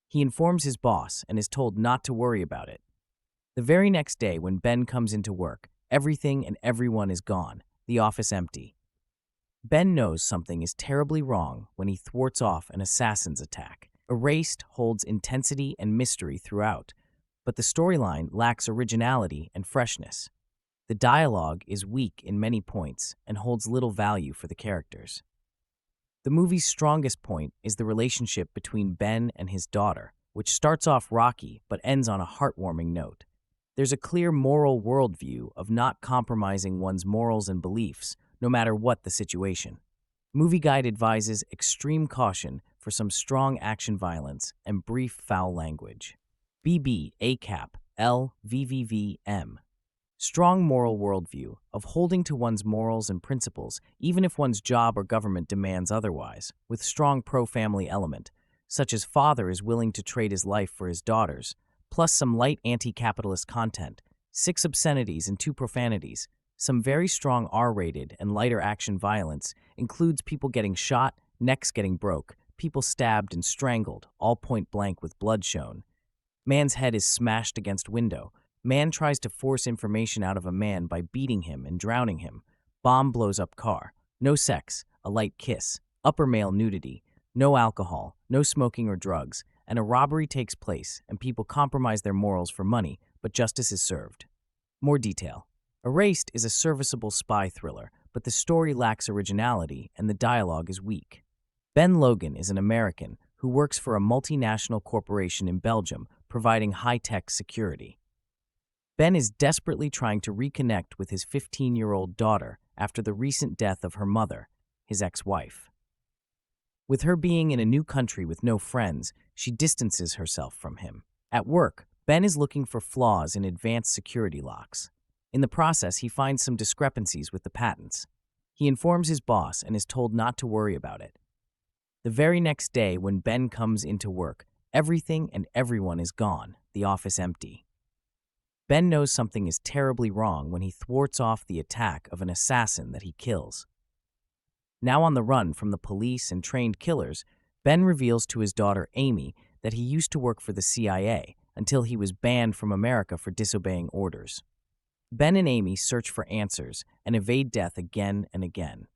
He informs his boss and is told not to worry about it. The very next day when Ben comes into work, everything and everyone is gone, the office empty. Ben knows something is terribly wrong when he thwarts off an assassin's attack. Erased holds intensity and mystery throughout, but the storyline lacks originality and freshness. The dialogue is weak in many points and holds little value for the characters. The movie's strongest point is the relationship between Ben and his daughter, which starts off rocky but ends on a heartwarming note. There's a clear moral worldview of not compromising one's morals and beliefs, no matter what the situation. Movie Guide advises extreme caution for some strong action violence and brief foul language. BB ACAP LVVVM. Strong moral worldview of holding to one's morals and principles, even if one's job or government demands otherwise, with strong pro-family element, such as father is willing to trade his life for his daughters, plus some light anti-capitalist content, 6 obscenities and 2 profanities. Some very strong R-rated and lighter action violence includes people getting shot, necks getting broke, people stabbed and strangled, all point blank with blood shown. Man's head is smashed against window. Man tries to force information out of a man by beating him and drowning him. Bomb blows up car. No sex, a light kiss. Upper male nudity. No alcohol, no smoking or drugs. And a robbery takes place and people compromise their morals for money, but justice is served. More detail. Erased is a serviceable spy thriller, but the story lacks originality and the dialogue is weak. Ben Logan is an American who works for a multinational corporation in Belgium providing high-tech security. Ben is desperately trying to reconnect with his 15-year-old daughter after the recent death of her mother, his ex-wife. With her being in a new country with no friends, she distances herself from him. At work, Ben is looking for flaws in advanced security locks. In the process, he finds some discrepancies with the patents. He informs his boss and is told not to worry about it. The very next day, when Ben comes into work, everything and everyone is gone, the office empty. Ben knows something is terribly wrong when he thwarts off the attack of an assassin that he kills. Now on the run from the police and trained killers, Ben reveals to his daughter Amy that he used to work for the CIA until he was banned from America for disobeying orders. Ben and Amy search for answers and evade death again and again.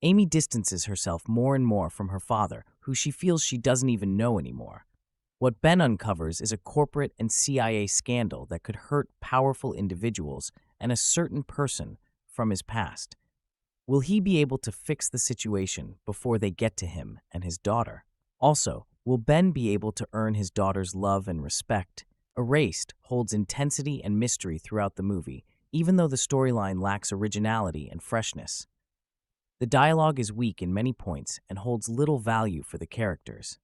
Amy distances herself more and more from her father, who she feels she doesn't even know anymore. What Ben uncovers is a corporate and CIA scandal that could hurt powerful individuals and a certain person from his past. Will he be able to fix the situation before they get to him and his daughter? Also, will Ben be able to earn his daughter's love and respect? Erased holds intensity and mystery throughout the movie, even though the storyline lacks originality and freshness. The dialogue is weak in many points and holds little value for the characters.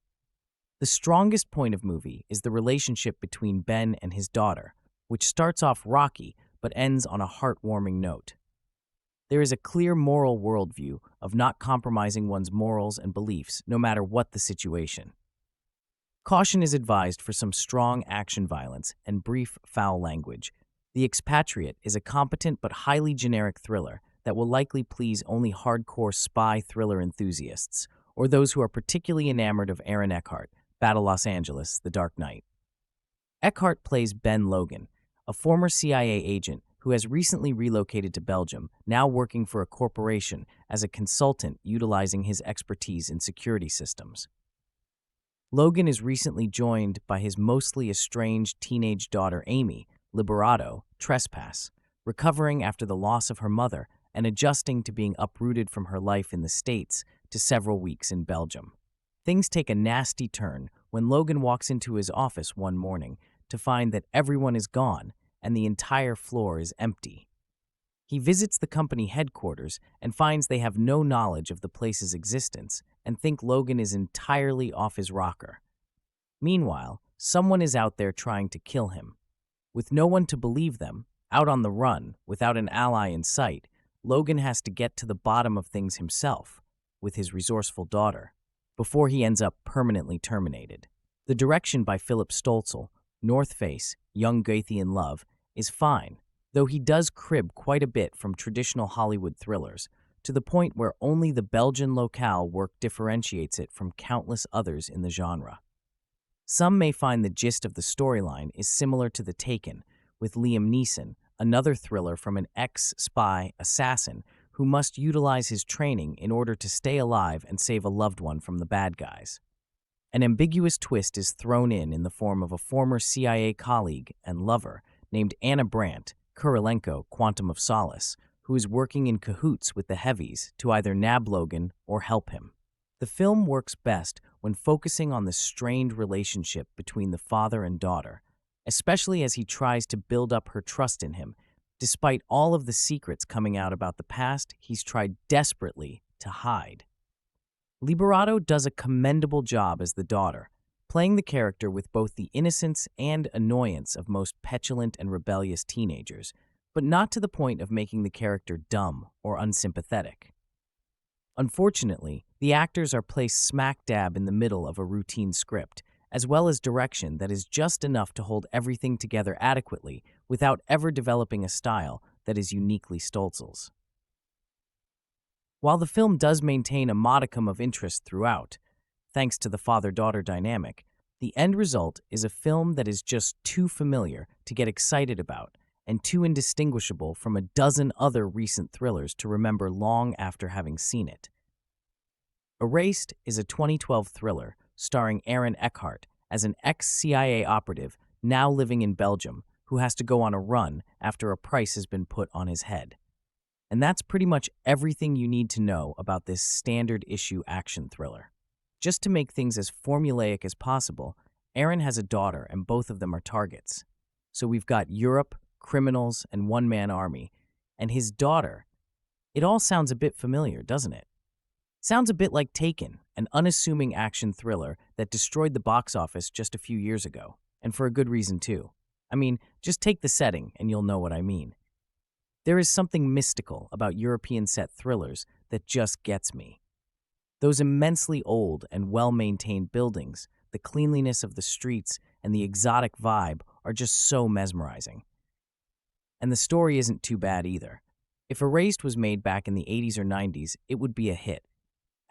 The strongest point of movie is the relationship between Ben and his daughter, which starts off rocky but ends on a heartwarming note. There is a clear moral worldview of not compromising one's morals and beliefs, no matter what the situation. Caution is advised for some strong action violence and brief foul language. The Expatriate is a competent but highly generic thriller that will likely please only hardcore spy thriller enthusiasts or those who are particularly enamored of Aaron Eckhart, Battle Los Angeles, The Dark Knight. Eckhart plays Ben Logan, a former CIA agent who has recently relocated to Belgium, now working for a corporation as a consultant utilizing his expertise in security systems. Logan is recently joined by his mostly estranged teenage daughter Amy Liberato, trespass, recovering after the loss of her mother and adjusting to being uprooted from her life in the States to several weeks in Belgium. Things take a nasty turn when Logan walks into his office one morning to find that everyone is gone and the entire floor is empty. He visits the company headquarters and finds they have no knowledge of the place's existence and think Logan is entirely off his rocker. Meanwhile, someone is out there trying to kill him. With no one to believe them, out on the run, without an ally in sight, Logan has to get to the bottom of things himself, with his resourceful daughter, before he ends up permanently terminated. The direction by Philipp Stölzl, North Face, Young Goethe in Love, is fine, though he does crib quite a bit from traditional Hollywood thrillers, to the point where only the Belgian locale work differentiates it from countless others in the genre. Some may find the gist of the storyline is similar to The Taken, with Liam Neeson, another thriller from an ex-spy assassin who must utilize his training in order to stay alive and save a loved one from the bad guys. An ambiguous twist is thrown in the form of a former CIA colleague and lover named Anna Brandt, Kurylenko, Quantum of Solace, who is working in cahoots with the heavies to either nab Logan or help him. The film works best when focusing on the strained relationship between the father and daughter, especially as he tries to build up her trust in him, despite all of the secrets coming out about the past he's tried desperately to hide. Liberato does a commendable job as the daughter, playing the character with both the innocence and annoyance of most petulant and rebellious teenagers, but not to the point of making the character dumb or unsympathetic. Unfortunately, the actors are placed smack dab in the middle of a routine script, as well as direction that is just enough to hold everything together adequately without ever developing a style that is uniquely Stölzl's. While the film does maintain a modicum of interest throughout, thanks to the father-daughter dynamic, the end result is a film that is just too familiar to get excited about and too indistinguishable from a dozen other recent thrillers to remember long after having seen it. Erased is a 2012 thriller starring Eckhart as an ex-CIA operative now living in Belgium who has to go on a run after a price has been put on his head. And that's pretty much everything you need to know about this standard issue action thriller. Just to make things as formulaic as possible, Aaron has a daughter and both of them are targets. So we've got Europe, criminals, and one-man army. And his daughter. It all sounds a bit familiar, doesn't it? Sounds a bit like Taken, an unassuming action thriller that destroyed the box office just a few years ago. And for a good reason, too. I mean, just take the setting and you'll know what I mean. There is something mystical about European-set thrillers that just gets me. Those immensely old and well-maintained buildings, the cleanliness of the streets, and the exotic vibe are just so mesmerizing. And the story isn't too bad either. If Erased was made back in the 80s or 90s, it would be a hit.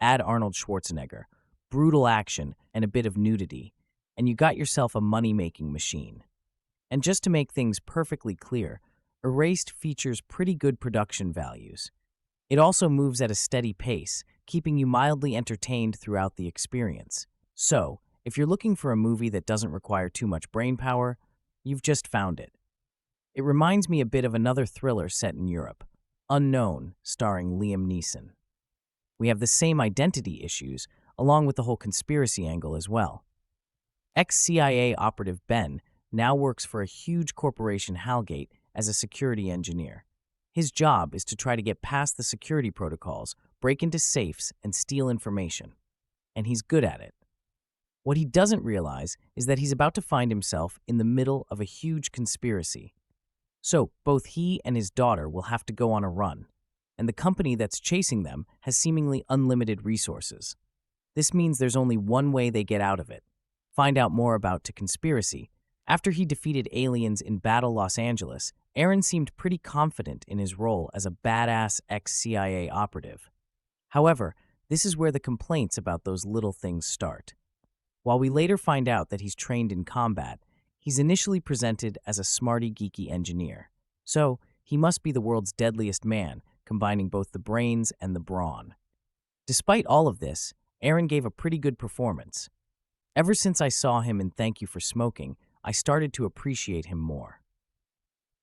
Add Arnold Schwarzenegger, brutal action, and a bit of nudity, and you got yourself a money-making machine. And just to make things perfectly clear, Erased features pretty good production values. It also moves at a steady pace, keeping you mildly entertained throughout the experience. So, if you're looking for a movie that doesn't require too much brainpower, you've just found it. It reminds me a bit of another thriller set in Europe, Unknown, starring Liam Neeson. We have the same identity issues, along with the whole conspiracy angle as well. Ex-CIA operative Ben now works for a huge corporation Halgate as a security engineer. His job is to try to get past the security protocols, break into safes, and steal information. And he's good at it. What he doesn't realize is that he's about to find himself in the middle of a huge conspiracy. So, both he and his daughter will have to go on a run, and the company that's chasing them has seemingly unlimited resources. This means there's only one way they get out of it. Find out more about the conspiracy. After he defeated aliens in Battle Los Angeles, Aaron seemed pretty confident in his role as a badass ex-CIA operative. However, this is where the complaints about those little things start. While we later find out that he's trained in combat, he's initially presented as a smarty, geeky engineer. So, he must be the world's deadliest man, combining both the brains and the brawn. Despite all of this, Aaron gave a pretty good performance. Ever since I saw him in Thank You for Smoking, I started to appreciate him more.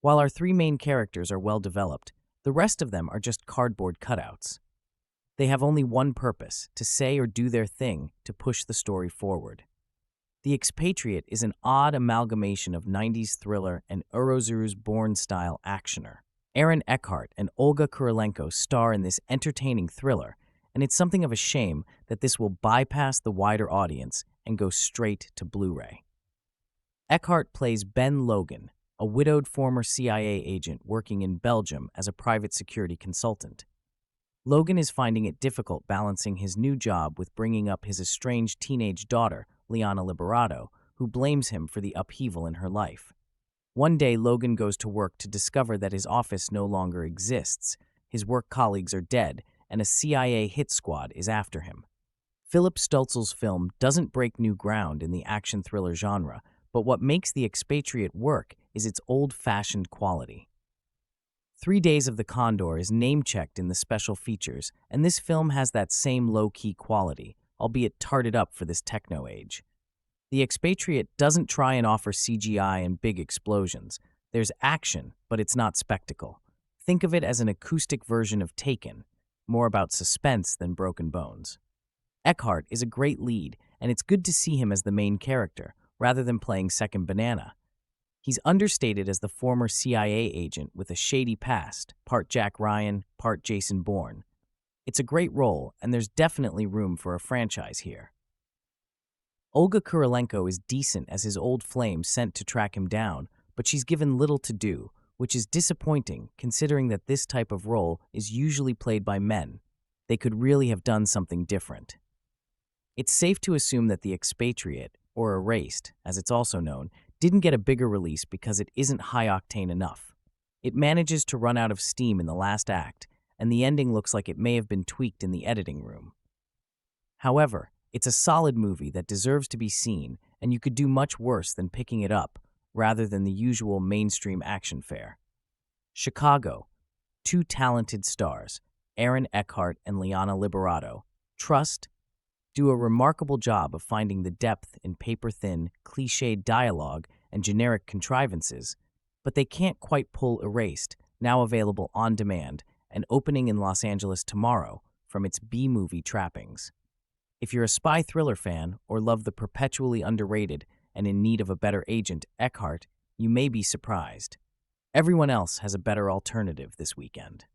While our three main characters are well developed, the rest of them are just cardboard cutouts. They have only one purpose, to say or do their thing to push the story forward. The Expatriate is an odd amalgamation of 90s thriller and Eurozoos Bourne-style actioner. Aaron Eckhart and Olga Kurylenko star in this entertaining thriller, and it's something of a shame that this will bypass the wider audience and go straight to Blu-ray. Eckhart plays Ben Logan, a widowed former CIA agent working in Belgium as a private security consultant. Logan is finding it difficult balancing his new job with bringing up his estranged teenage daughter, Liana Liberato, who blames him for the upheaval in her life. One day, Logan goes to work to discover that his office no longer exists, his work colleagues are dead, and a CIA hit squad is after him. Philipp Stölzl's film doesn't break new ground in the action thriller genre, but what makes The Expatriate work is its old-fashioned quality. 3 Days of the Condor is name-checked in the special features, and this film has that same low-key quality, albeit tarted up for this techno age. The Expatriate doesn't try and offer CGI and big explosions. There's action, but it's not spectacle. Think of it as an acoustic version of Taken, more about suspense than broken bones. Eckhart is a great lead, and it's good to see him as the main character, rather than playing second banana. He's understated as the former CIA agent with a shady past, part Jack Ryan, part Jason Bourne. It's a great role, and there's definitely room for a franchise here. Olga Kurylenko is decent as his old flame sent to track him down, but she's given little to do, which is disappointing considering that this type of role is usually played by men. They could really have done something different. It's safe to assume that The Expatriate, or Erased, as it's also known, didn't get a bigger release because it isn't high-octane enough. It manages to run out of steam in the last act, and the ending looks like it may have been tweaked in the editing room. However, it's a solid movie that deserves to be seen, and you could do much worse than picking it up, rather than the usual mainstream action fare. Chicago. Two talented stars, Aaron Eckhart and Liana Liberato, do a remarkable job of finding the depth in paper-thin, cliched dialogue and generic contrivances, but they can't quite pull Erased, now available on demand and opening in Los Angeles tomorrow, from its B-movie trappings. If you're a spy thriller fan or love the perpetually underrated and in need of a better agent Eckhart, you may be surprised. Everyone else has a better alternative this weekend.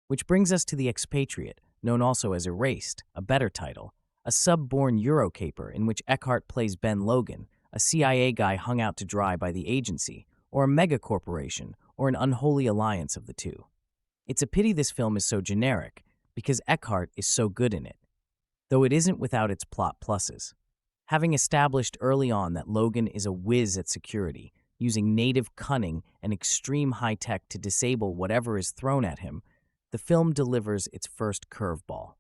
Which brings us to The Expatriate, known also as Erased, a better title, a sub-born Eurocaper in which Eckhart plays Ben Logan, a CIA guy hung out to dry by the agency, or a megacorporation, or an unholy alliance of the two. It's a pity this film is so generic, because Eckhart is so good in it, though it isn't without its plot pluses. Having established early on that Logan is a whiz at security, using native cunning and extreme high-tech to disable whatever is thrown at him, the film delivers its first curveball.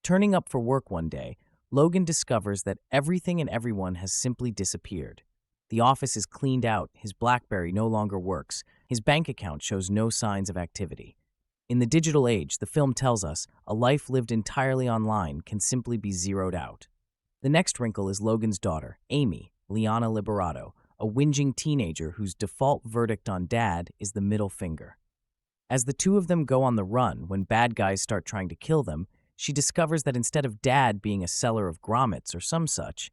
Turning up for work one day, Logan discovers that everything and everyone has simply disappeared. The office is cleaned out, his BlackBerry no longer works, his bank account shows no signs of activity. In the digital age, the film tells us a life lived entirely online can simply be zeroed out. The next wrinkle is Logan's daughter, Amy, Liana Liberato, a whinging teenager whose default verdict on dad is the middle finger. As the two of them go on the run when bad guys start trying to kill them, she discovers that instead of dad being a seller of grommets or some such,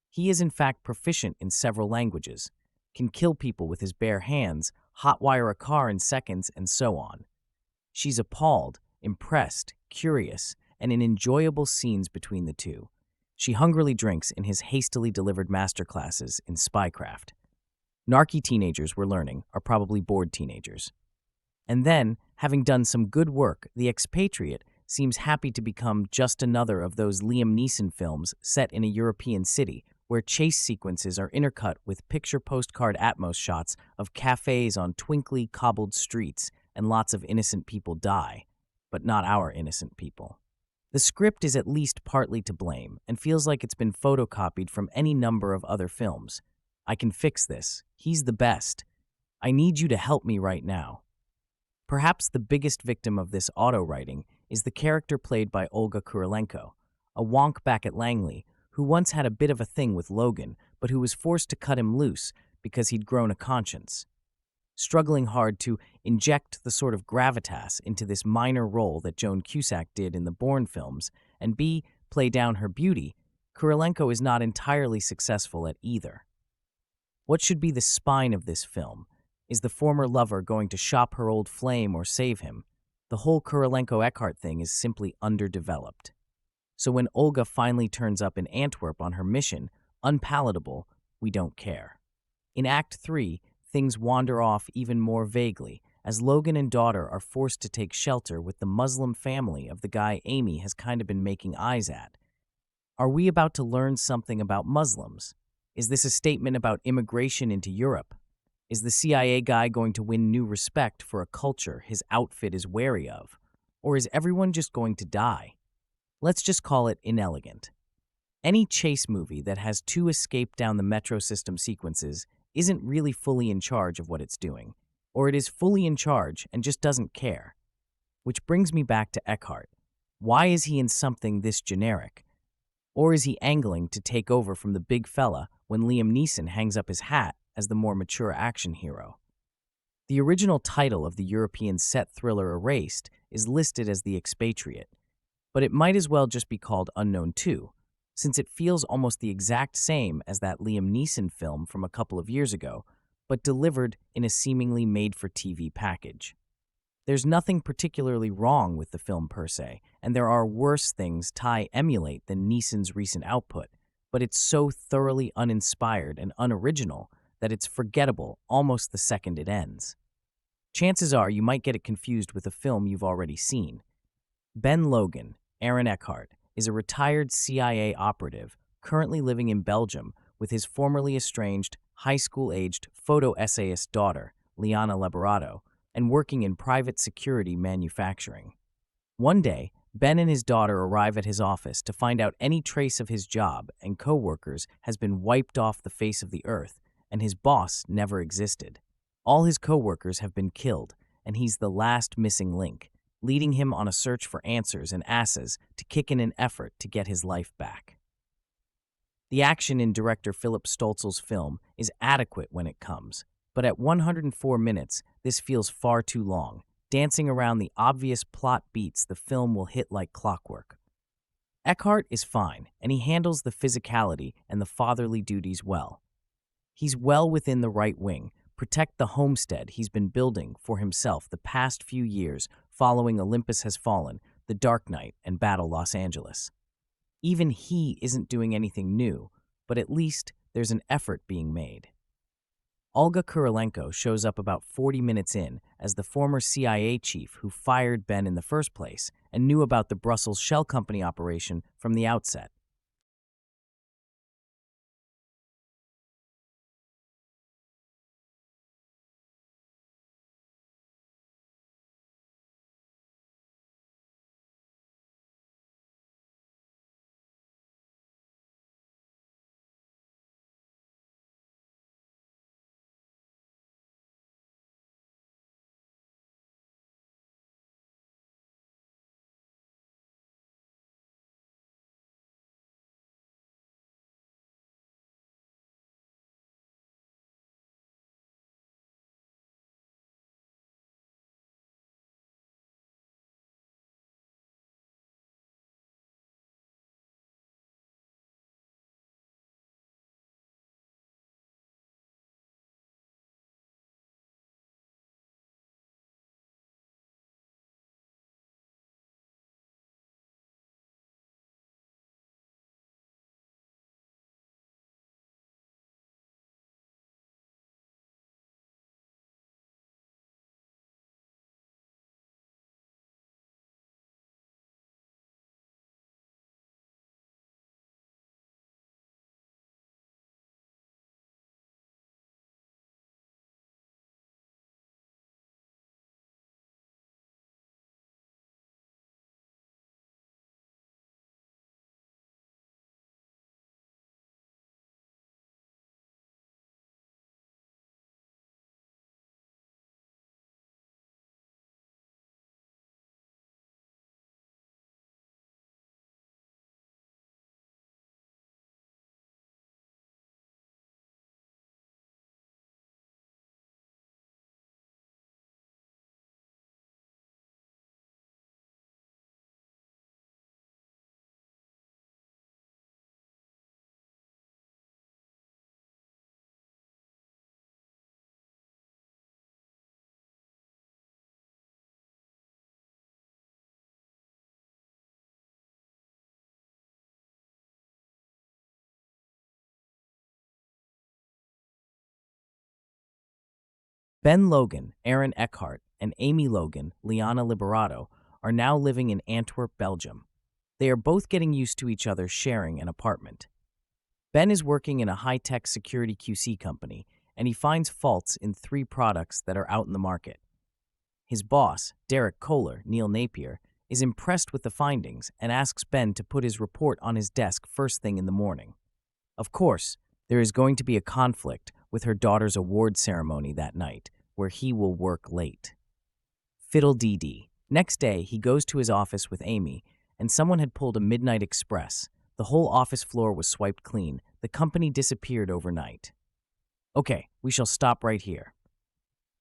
he is in fact proficient in several languages, can kill people with his bare hands, hotwire a car in seconds, and so on. She's appalled, impressed, curious, and in enjoyable scenes between the two. She hungrily drinks in his hastily delivered masterclasses in spycraft. Narky teenagers, we're learning, are probably bored teenagers. And then, having done some good work, The Expatriate seems happy to become just another of those Liam Neeson films set in a European city, where chase sequences are intercut with picture postcard Atmos shots of cafes on twinkly, cobbled streets, and lots of innocent people die. But not our innocent people. The script is at least partly to blame, and feels like it's been photocopied from any number of other films. I can fix this. He's the best. I need you to help me right now. Perhaps the biggest victim of this auto-writing is the character played by Olga Kurylenko, a wonk back at Langley, who once had a bit of a thing with Logan, but who was forced to cut him loose because he'd grown a conscience. Struggling hard to inject the sort of gravitas into this minor role that Joan Cusack did in the Bourne films, and play down her beauty, Kurylenko is not entirely successful at either. What should be the spine of this film? Is the former lover going to shop her old flame or save him? The whole Kurylenko-Eckhart thing is simply underdeveloped. So when Olga finally turns up in Antwerp on her mission, unpalatable, we don't care. In Act 3, things wander off even more vaguely, as Logan and daughter are forced to take shelter with the Muslim family of the guy Amy has kind of been making eyes at. Are we about to learn something about Muslims? Is this a statement about immigration into Europe? Is the CIA guy going to win new respect for a culture his outfit is wary of? Or is everyone just going to die? Let's just call it inelegant. Any chase movie that has two escape down the metro system sequences isn't really fully in charge of what it's doing, or it is fully in charge and just doesn't care. Which brings me back to Eckhart. Why is he in something this generic? Or is he angling to take over from the big fella when Liam Neeson hangs up his hat as the more mature action hero? The original title of the European set thriller Erased is listed as The Expatriate, but it might as well just be called Unknown 2, since it feels almost the exact same as that Liam Neeson film from a couple of years ago, but delivered in a seemingly made-for-TV package. There's nothing particularly wrong with the film per se, and there are worse things Ty emulate than Neeson's recent output, but it's so thoroughly uninspired and unoriginal that it's forgettable almost the second it ends. Chances are you might get it confused with a film you've already seen. Ben Logan, Aaron Eckhart, is a retired CIA operative currently living in Belgium with his formerly estranged, high school-aged photo essayist daughter, Liana Liberato, and working in private security manufacturing. One day, Ben and his daughter arrive at his office to find out any trace of his job and co-workers has been wiped off the face of the earth, and his boss never existed. All his co-workers have been killed, and he's the last missing link, leading him on a search for answers and asses to kick in an effort to get his life back. The action in director Philipp Stölzl's film is adequate when it comes, but at 104 minutes, this feels far too long, dancing around the obvious plot beats the film will hit like clockwork. Eckhart is fine, and he handles the physicality and the fatherly duties well. He's well within the right wing, protect the homestead he's been building for himself the past few years following Olympus Has Fallen, The Dark Knight, and Battle Los Angeles. Even he isn't doing anything new, but at least there's an effort being made. Olga Kurylenko shows up about 40 minutes in as the former CIA chief who fired Ben in the first place and knew about the Brussels shell company operation from the outset. Ben Logan, Aaron Eckhart, and Amy Logan, Liana Liberato, are now living in Antwerp, Belgium. They are both getting used to each other sharing an apartment. Ben is working in a high-tech security QC company, and he finds faults in 3 products that are out in the market. His boss, Derek Kohler, Neil Napier, is impressed with the findings and asks Ben to put his report on his desk first thing in the morning. Of course, there is going to be a conflict with her daughter's award ceremony that night, where he will work late. Fiddle-dee-dee. Next day, he goes to his office with Amy, and someone had pulled a midnight express. The whole office floor was swiped clean. The company disappeared overnight. Okay, we shall stop right here.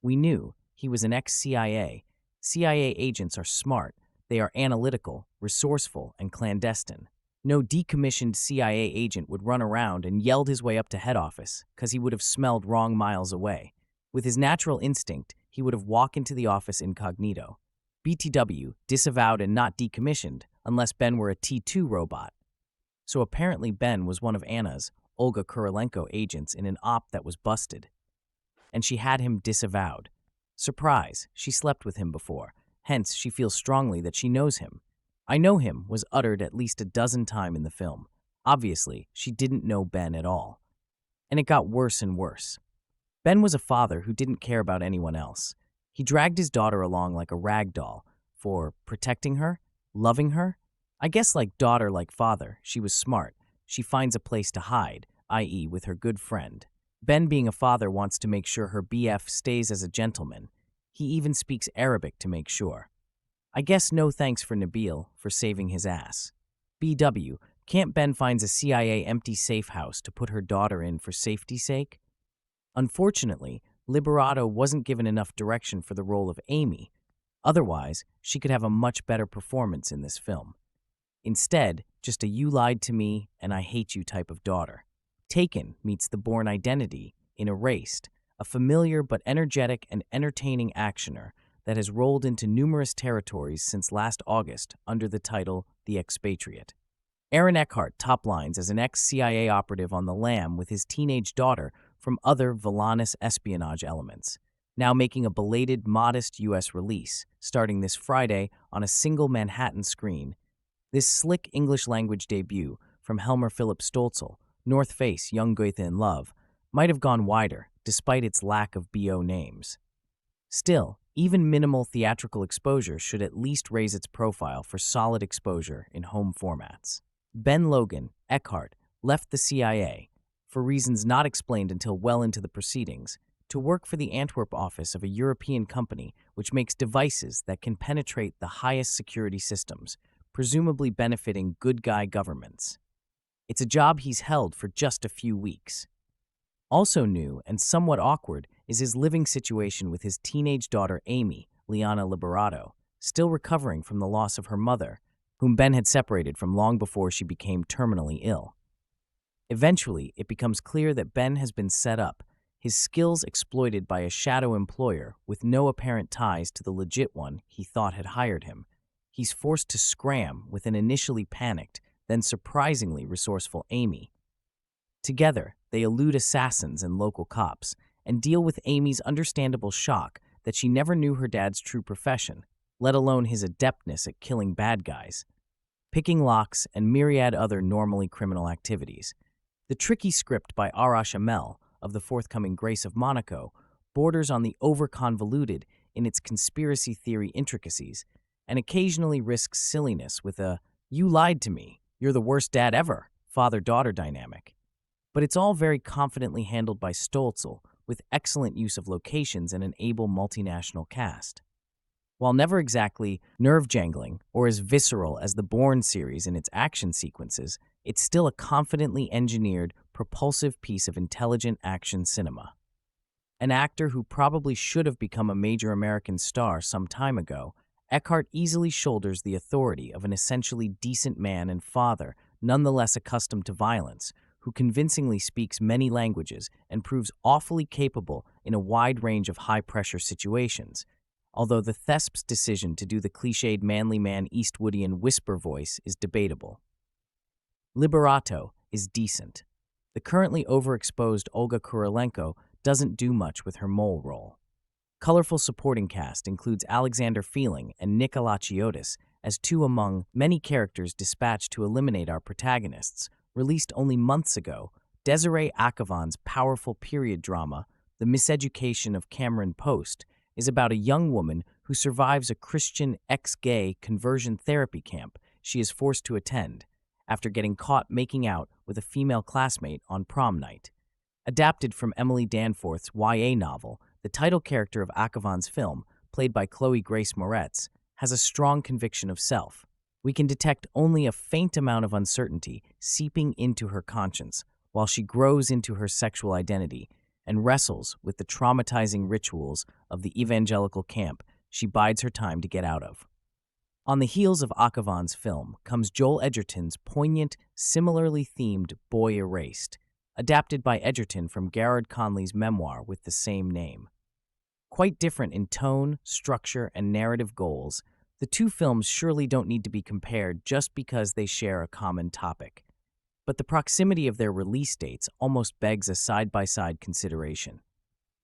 We knew he was an ex-CIA. CIA agents are smart. They are analytical, resourceful, and clandestine. No decommissioned CIA agent would run around and yelled his way up to head office, because he would have smelled wrong miles away. With his natural instinct, he would have walked into the office incognito. BTW, disavowed and not decommissioned, unless Ben were a T2 robot. So apparently Ben was one of Anna's, Olga Kurylenko, agents in an op that was busted. And she had him disavowed. Surprise, she slept with him before. Hence, she feels strongly that she knows him. "I know him" was uttered at least a dozen times in the film. Obviously, she didn't know Ben at all. And it got worse and worse. Ben was a father who didn't care about anyone else. He dragged his daughter along like a rag doll for protecting her, loving her. I guess like daughter, like father, she was smart. She finds a place to hide, i.e. with her good friend. Ben, being a father, wants to make sure her BF stays as a gentleman. He even speaks Arabic to make sure. I guess no thanks for Nabil for saving his ass. BW, can't Ben finds a CIA empty safe house to put her daughter in for safety's sake? Unfortunately, Liberato wasn't given enough direction for the role of Amy. Otherwise, she could have a much better performance in this film. Instead, just a "you lied to me and I hate you" type of daughter. Taken meets the Bourne Identity in Erased, a familiar but energetic and entertaining actioner that has rolled into numerous territories since last August under the title The Expatriate. Aaron Eckhart top lines as an ex-CIA operative on the lam with his teenage daughter from other villainous espionage elements, now making a belated, modest U.S. release, starting this Friday on a single Manhattan screen. This slick English-language debut from Helmer Philipp Stölzl, North Face, Young Goethe in Love, might have gone wider, despite its lack of BO names. Still, even minimal theatrical exposure should at least raise its profile for solid exposure in home formats. Ben Logan, Eckhart, left the CIA, for reasons not explained until well into the proceedings, to work for the Antwerp office of a European company which makes devices that can penetrate the highest security systems, presumably benefiting good guy governments. It's a job he's held for just a few weeks. Also new and somewhat awkward is his living situation with his teenage daughter Amy, Liana Liberato, still recovering from the loss of her mother, whom Ben had separated from long before she became terminally ill. Eventually, it becomes clear that Ben has been set up, his skills exploited by a shadow employer with no apparent ties to the legit one he thought had hired him. He's forced to scram with an initially panicked, then surprisingly resourceful Amy. Together, they elude assassins and local cops, and deal with Amy's understandable shock that she never knew her dad's true profession, let alone his adeptness at killing bad guys, picking locks, and myriad other normally criminal activities. The tricky script by Arash Amel of the forthcoming Grace of Monaco borders on the over-convoluted in its conspiracy theory intricacies, and occasionally risks silliness with a "you lied to me, you're the worst dad ever" father-daughter dynamic. But it's all very confidently handled by Stölzl, with excellent use of locations and an able multinational cast. While never exactly nerve-jangling or as visceral as the Bourne series in its action sequences, it's still a confidently engineered, propulsive piece of intelligent action cinema. An actor who probably should have become a major American star some time ago, Eckhart easily shoulders the authority of an essentially decent man and father, nonetheless accustomed to violence, who convincingly speaks many languages and proves awfully capable in a wide range of high-pressure situations, although the Thesp's decision to do the cliched manly man Eastwoodian whisper voice is debatable. Liberato is decent. The currently overexposed Olga Kurylenko doesn't do much with her mole role. Colorful supporting cast includes Alexander Feeling and Nick Alachiotis as two among many characters dispatched to eliminate our protagonists. Released only months ago, Desiree Akhavan's powerful period drama, The Miseducation of Cameron Post, is about a young woman who survives a Christian ex-gay conversion therapy camp she is forced to attend after getting caught making out with a female classmate on prom night. Adapted from Emily Danforth's YA novel, the title character of Akhavan's film, played by Chloe Grace Moretz, has a strong conviction of self. We can detect only a faint amount of uncertainty seeping into her conscience while she grows into her sexual identity and wrestles with the traumatizing rituals of the evangelical camp she bides her time to get out of. On the heels of Akhavan's film comes Joel Edgerton's poignant, similarly themed Boy Erased, adapted by Edgerton from Gerard Conley's memoir with the same name. Quite different in tone, structure, and narrative goals, the two films surely don't need to be compared just because they share a common topic. But the proximity of their release dates almost begs a side-by-side consideration.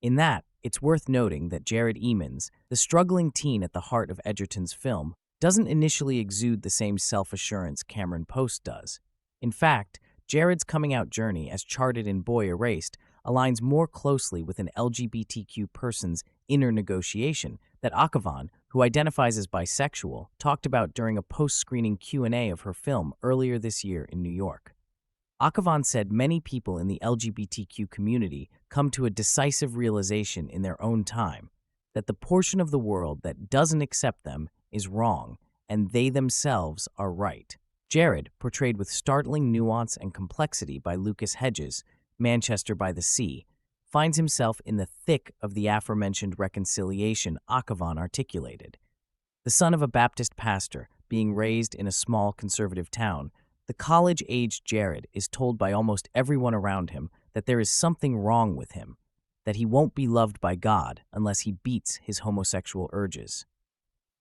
In that, it's worth noting that Jared Emmons, the struggling teen at the heart of Edgerton's film, doesn't initially exude the same self-assurance Cameron Post does. In fact, Jared's coming-out journey, as charted in Boy Erased, aligns more closely with an LGBTQ person's inner negotiation that Akhavan, who identifies as bisexual, talked about during a post-screening Q&A of her film earlier this year in New York. Akhavan said many people in the LGBTQ community come to a decisive realization in their own time that the portion of the world that doesn't accept them is wrong, and they themselves are right. Jared, portrayed with startling nuance and complexity by Lucas Hedges, Manchester by the Sea, finds himself in the thick of the aforementioned reconciliation Akhavan articulated. The son of a Baptist pastor, being raised in a small conservative town, the college-aged Jared is told by almost everyone around him that there is something wrong with him, that he won't be loved by God unless he beats his homosexual urges.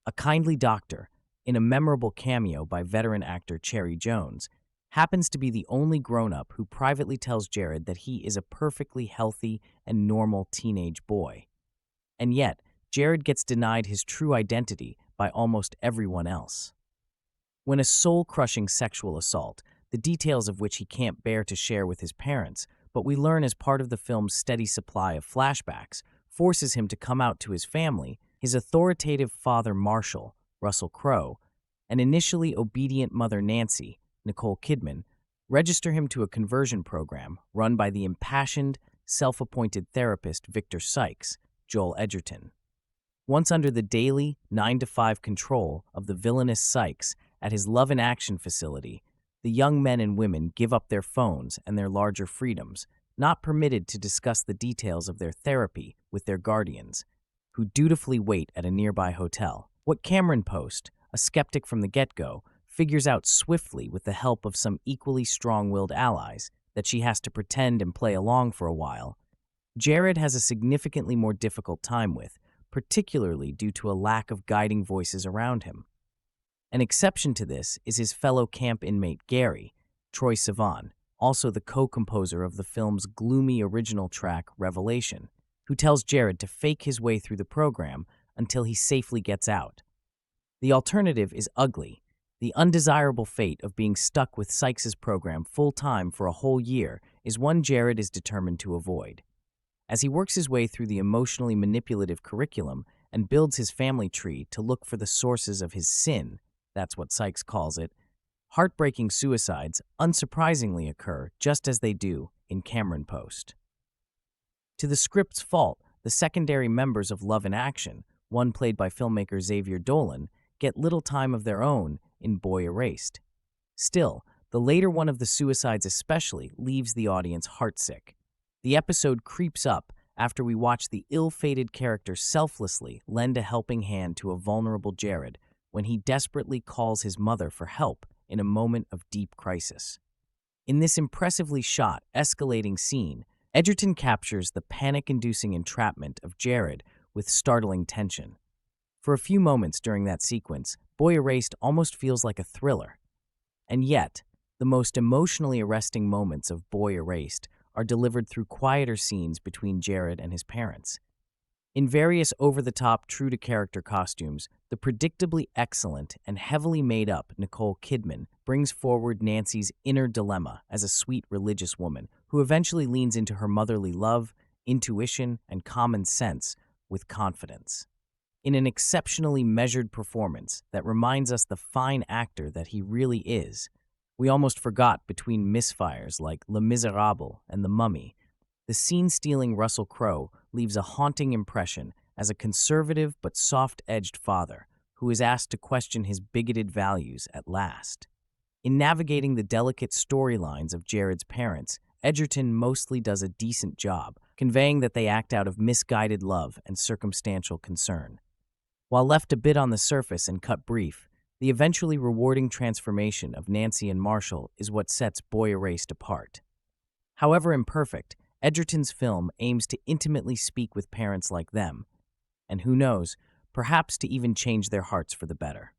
A kindly doctor, in a memorable cameo by veteran actor Cherry Jones, happens to be the only grown-up who privately tells Jared that he is a perfectly healthy and normal teenage boy. And yet, Jared gets denied his true identity by almost everyone else. When a soul-crushing sexual assault, the details of which he can't bear to share with his parents, but we learn as part of the film's steady supply of flashbacks, forces him to come out to his family, his authoritative father Marshall, Russell Crowe, and initially obedient mother Nancy, Nicole Kidman, register him to a conversion program run by the impassioned, self-appointed therapist Victor Sykes, Joel Edgerton. Once under the daily 9-to-5 control of the villainous Sykes at his Love in Action facility, the young men and women give up their phones and their larger freedoms, not permitted to discuss the details of their therapy with their guardians, who dutifully wait at a nearby hotel. What Cameron Post, a skeptic from the get-go, figures out swiftly with the help of some equally strong-willed allies that she has to pretend and play along for a while, Jared has a significantly more difficult time with, particularly due to a lack of guiding voices around him. An exception to this is his fellow camp inmate Gary, Troye Sivan, also the co-composer of the film's gloomy original track Revelation, who tells Jared to fake his way through the program until he safely gets out. The alternative is ugly. The undesirable fate of being stuck with Sykes' program full-time for a whole year is one Jared is determined to avoid. As he works his way through the emotionally manipulative curriculum and builds his family tree to look for the sources of his sin, that's what Sykes calls it, heartbreaking suicides unsurprisingly occur just as they do in Cameron Post. To the script's fault, the secondary members of Love in Action, one played by filmmaker Xavier Dolan, get little time of their own in Boy Erased. Still, the later one of the suicides especially leaves the audience heartsick. The episode creeps up after we watch the ill-fated character selflessly lend a helping hand to a vulnerable Jared when he desperately calls his mother for help in a moment of deep crisis. In this impressively shot, escalating scene, Edgerton captures the panic-inducing entrapment of Jared with startling tension. For a few moments during that sequence, Boy Erased almost feels like a thriller. And yet, the most emotionally arresting moments of Boy Erased are delivered through quieter scenes between Jared and his parents. In various over-the-top, true-to-character costumes, the predictably excellent and heavily made-up Nicole Kidman brings forward Nancy's inner dilemma as a sweet religious woman who eventually leans into her motherly love, intuition, and common sense with confidence. In an exceptionally measured performance that reminds us the fine actor that he really is, we almost forgot between misfires like Les Miserables and The Mummy. The scene-stealing Russell Crowe leaves a haunting impression as a conservative but soft-edged father who is asked to question his bigoted values at last. In navigating the delicate storylines of Jared's parents, Edgerton mostly does a decent job, conveying that they act out of misguided love and circumstantial concern. While left a bit on the surface and cut brief, the eventually rewarding transformation of Nancy and Marshall is what sets Boy Erased apart. However imperfect, Edgerton's film aims to intimately speak with parents like them, and who knows, perhaps to even change their hearts for the better.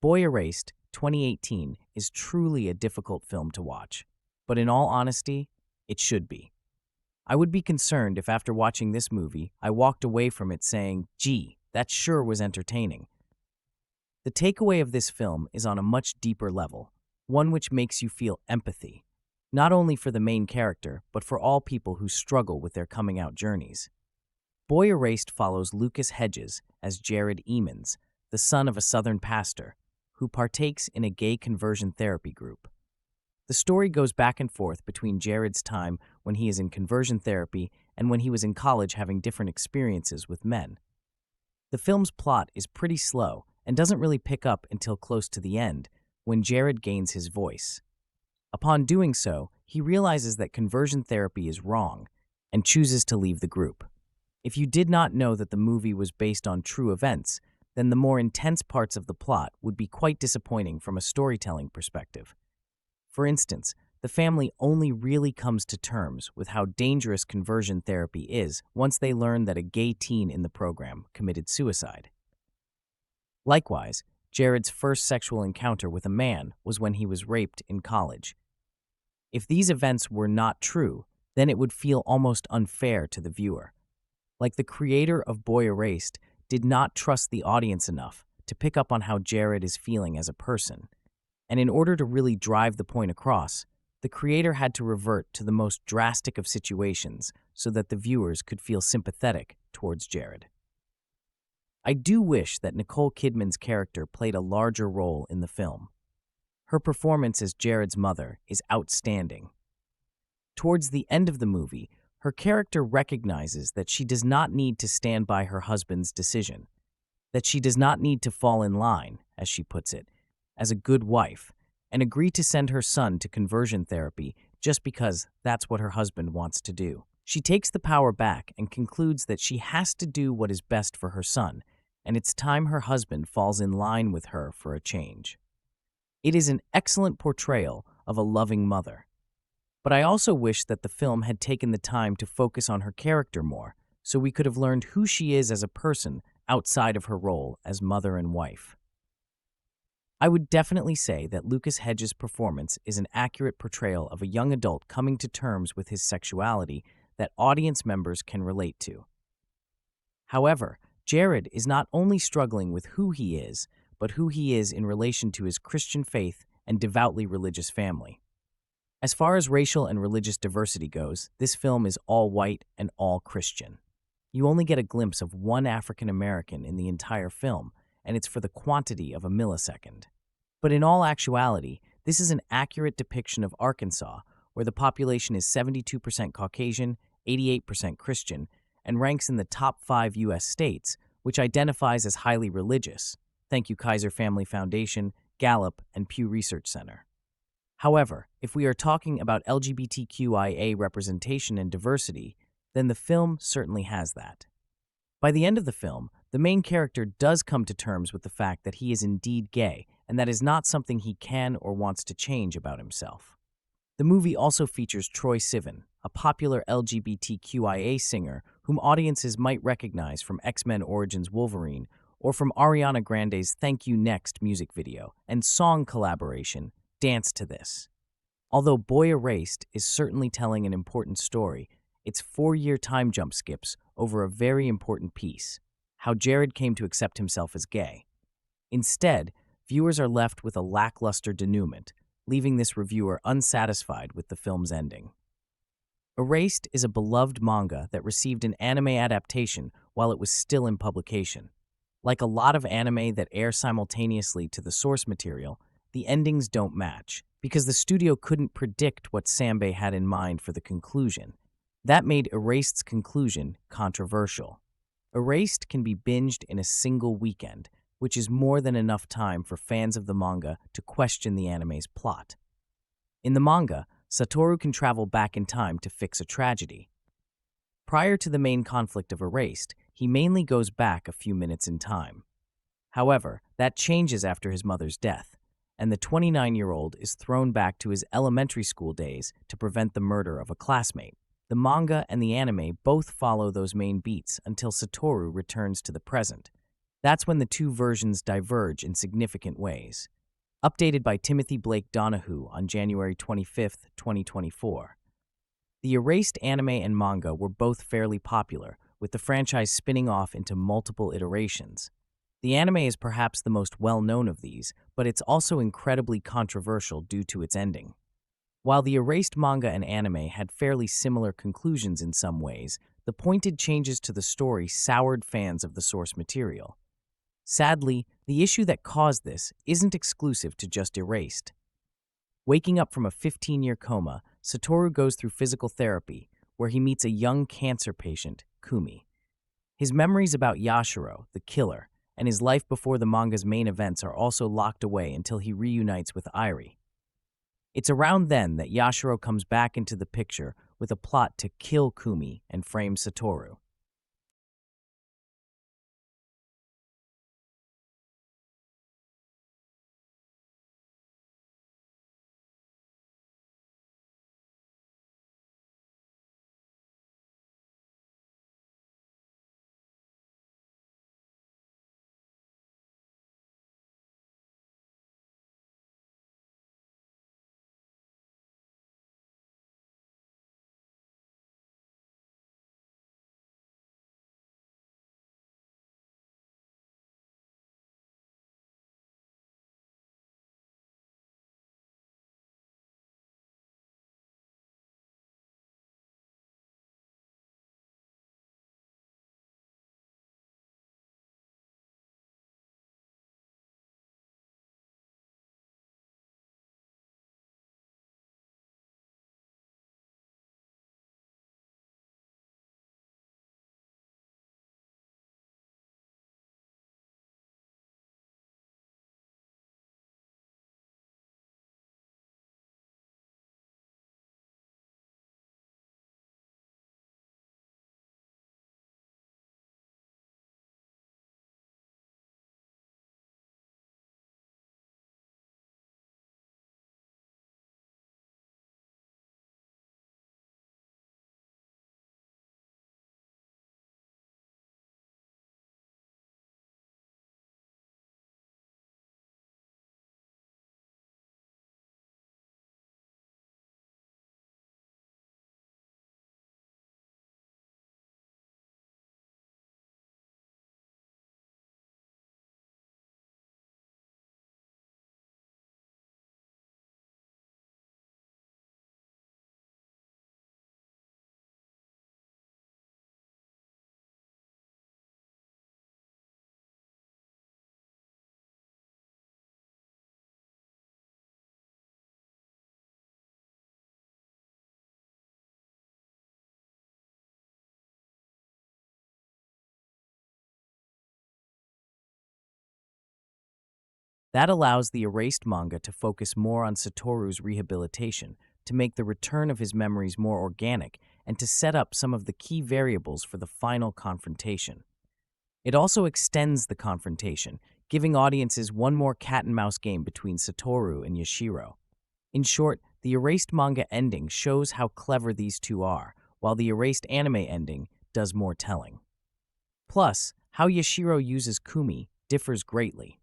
Boy Erased, 2018, is truly a difficult film to watch, but in all honesty, it should be. I would be concerned if after watching this movie, I walked away from it saying, gee, that sure was entertaining. The takeaway of this film is on a much deeper level, one which makes you feel empathy, not only for the main character, but for all people who struggle with their coming-out journeys. Boy Erased follows Lucas Hedges as Jared Emmons, the son of a Southern pastor, who partakes in a gay conversion therapy group. The story goes back and forth between Jared's time when he is in conversion therapy and when he was in college having different experiences with men. The film's plot is pretty slow and doesn't really pick up until close to the end, when Jared gains his voice. Upon doing so, he realizes that conversion therapy is wrong and chooses to leave the group. If you did not know that the movie was based on true events, then the more intense parts of the plot would be quite disappointing from a storytelling perspective. For instance, the family only really comes to terms with how dangerous conversion therapy is once they learn that a gay teen in the program committed suicide. Likewise, Jared's first sexual encounter with a man was when he was raped in college. If these events were not true, then it would feel almost unfair to the viewer. Like the creator of Boy Erased did not trust the audience enough to pick up on how Jared is feeling as a person. And in order to really drive the point across, the creator had to revert to the most drastic of situations so that the viewers could feel sympathetic towards Jared. I do wish that Nicole Kidman's character played a larger role in the film. Her performance as Jared's mother is outstanding. Towards the end of the movie, her character recognizes that she does not need to stand by her husband's decision, that she does not need to fall in line, as she puts it, as a good wife, and agree to send her son to conversion therapy just because that's what her husband wants to do. She takes the power back and concludes that she has to do what is best for her son, and it's time her husband falls in line with her for a change. It is an excellent portrayal of a loving mother. But I also wish that the film had taken the time to focus on her character more, so we could have learned who she is as a person outside of her role as mother and wife. I would definitely say that Lucas Hedges' performance is an accurate portrayal of a young adult coming to terms with his sexuality that audience members can relate to. However, Jared is not only struggling with who he is, but who he is in relation to his Christian faith and devoutly religious family. As far as racial and religious diversity goes, this film is all white and all Christian. You only get a glimpse of one African American in the entire film, and it's for the quantity of a millisecond. But in all actuality, this is an accurate depiction of Arkansas, where the population is 72% Caucasian, 88% Christian, and ranks in the top 5 U.S. states, which identifies as highly religious. Thank you, Kaiser Family Foundation, Gallup, and Pew Research Center. However, if we are talking about LGBTQIA representation and diversity, then the film certainly has that. By the end of the film, the main character does come to terms with the fact that he is indeed gay, and that is not something he can or wants to change about himself. The movie also features Troye Sivan, a popular LGBTQIA singer whom audiences might recognize from X-Men Origins Wolverine or from Ariana Grande's Thank You Next music video and song collaboration, Dance to This. Although Boy Erased is certainly telling an important story, its 4-year time jump skips over a very important piece: how Jared came to accept himself as gay. Instead, viewers are left with a lackluster denouement, leaving this reviewer unsatisfied with the film's ending. Erased is a beloved manga that received an anime adaptation while it was still in publication. Like a lot of anime that air simultaneously to the source material, the endings don't match, because the studio couldn't predict what Sanbei had in mind for the conclusion. That made Erased's conclusion controversial. Erased can be binged in a single weekend, which is more than enough time for fans of the manga to question the anime's plot. In the manga, Satoru can travel back in time to fix a tragedy. Prior to the main conflict of Erased, he mainly goes back a few minutes in time. However, that changes after his mother's death, and the 29-year-old is thrown back to his elementary school days to prevent the murder of a classmate. The manga and the anime both follow those main beats until Satoru returns to the present. That's when the two versions diverge in significant ways. Updated by Timothy Blake Donahue on January 25, 2024. The Erased anime and manga were both fairly popular, with the franchise spinning off into multiple iterations. The anime is perhaps the most well-known of these, but it's also incredibly controversial due to its ending. While the Erased manga and anime had fairly similar conclusions in some ways, the pointed changes to the story soured fans of the source material. Sadly, the issue that caused this isn't exclusive to just Erased. Waking up from a 15-year coma, Satoru goes through physical therapy, where he meets a young cancer patient, Kumi. His memories about Yashiro, the killer, and his life before the manga's main events are also locked away until he reunites with Airi. It's around then that Yashiro comes back into the picture with a plot to kill Kumi and frame Satoru. That allows the Erased manga to focus more on Satoru's rehabilitation, to make the return of his memories more organic, and to set up some of the key variables for the final confrontation. It also extends the confrontation, giving audiences one more cat-and-mouse game between Satoru and Yashiro. In short, the Erased manga ending shows how clever these two are, while the Erased anime ending does more telling. Plus, how Yashiro uses Kumi differs greatly.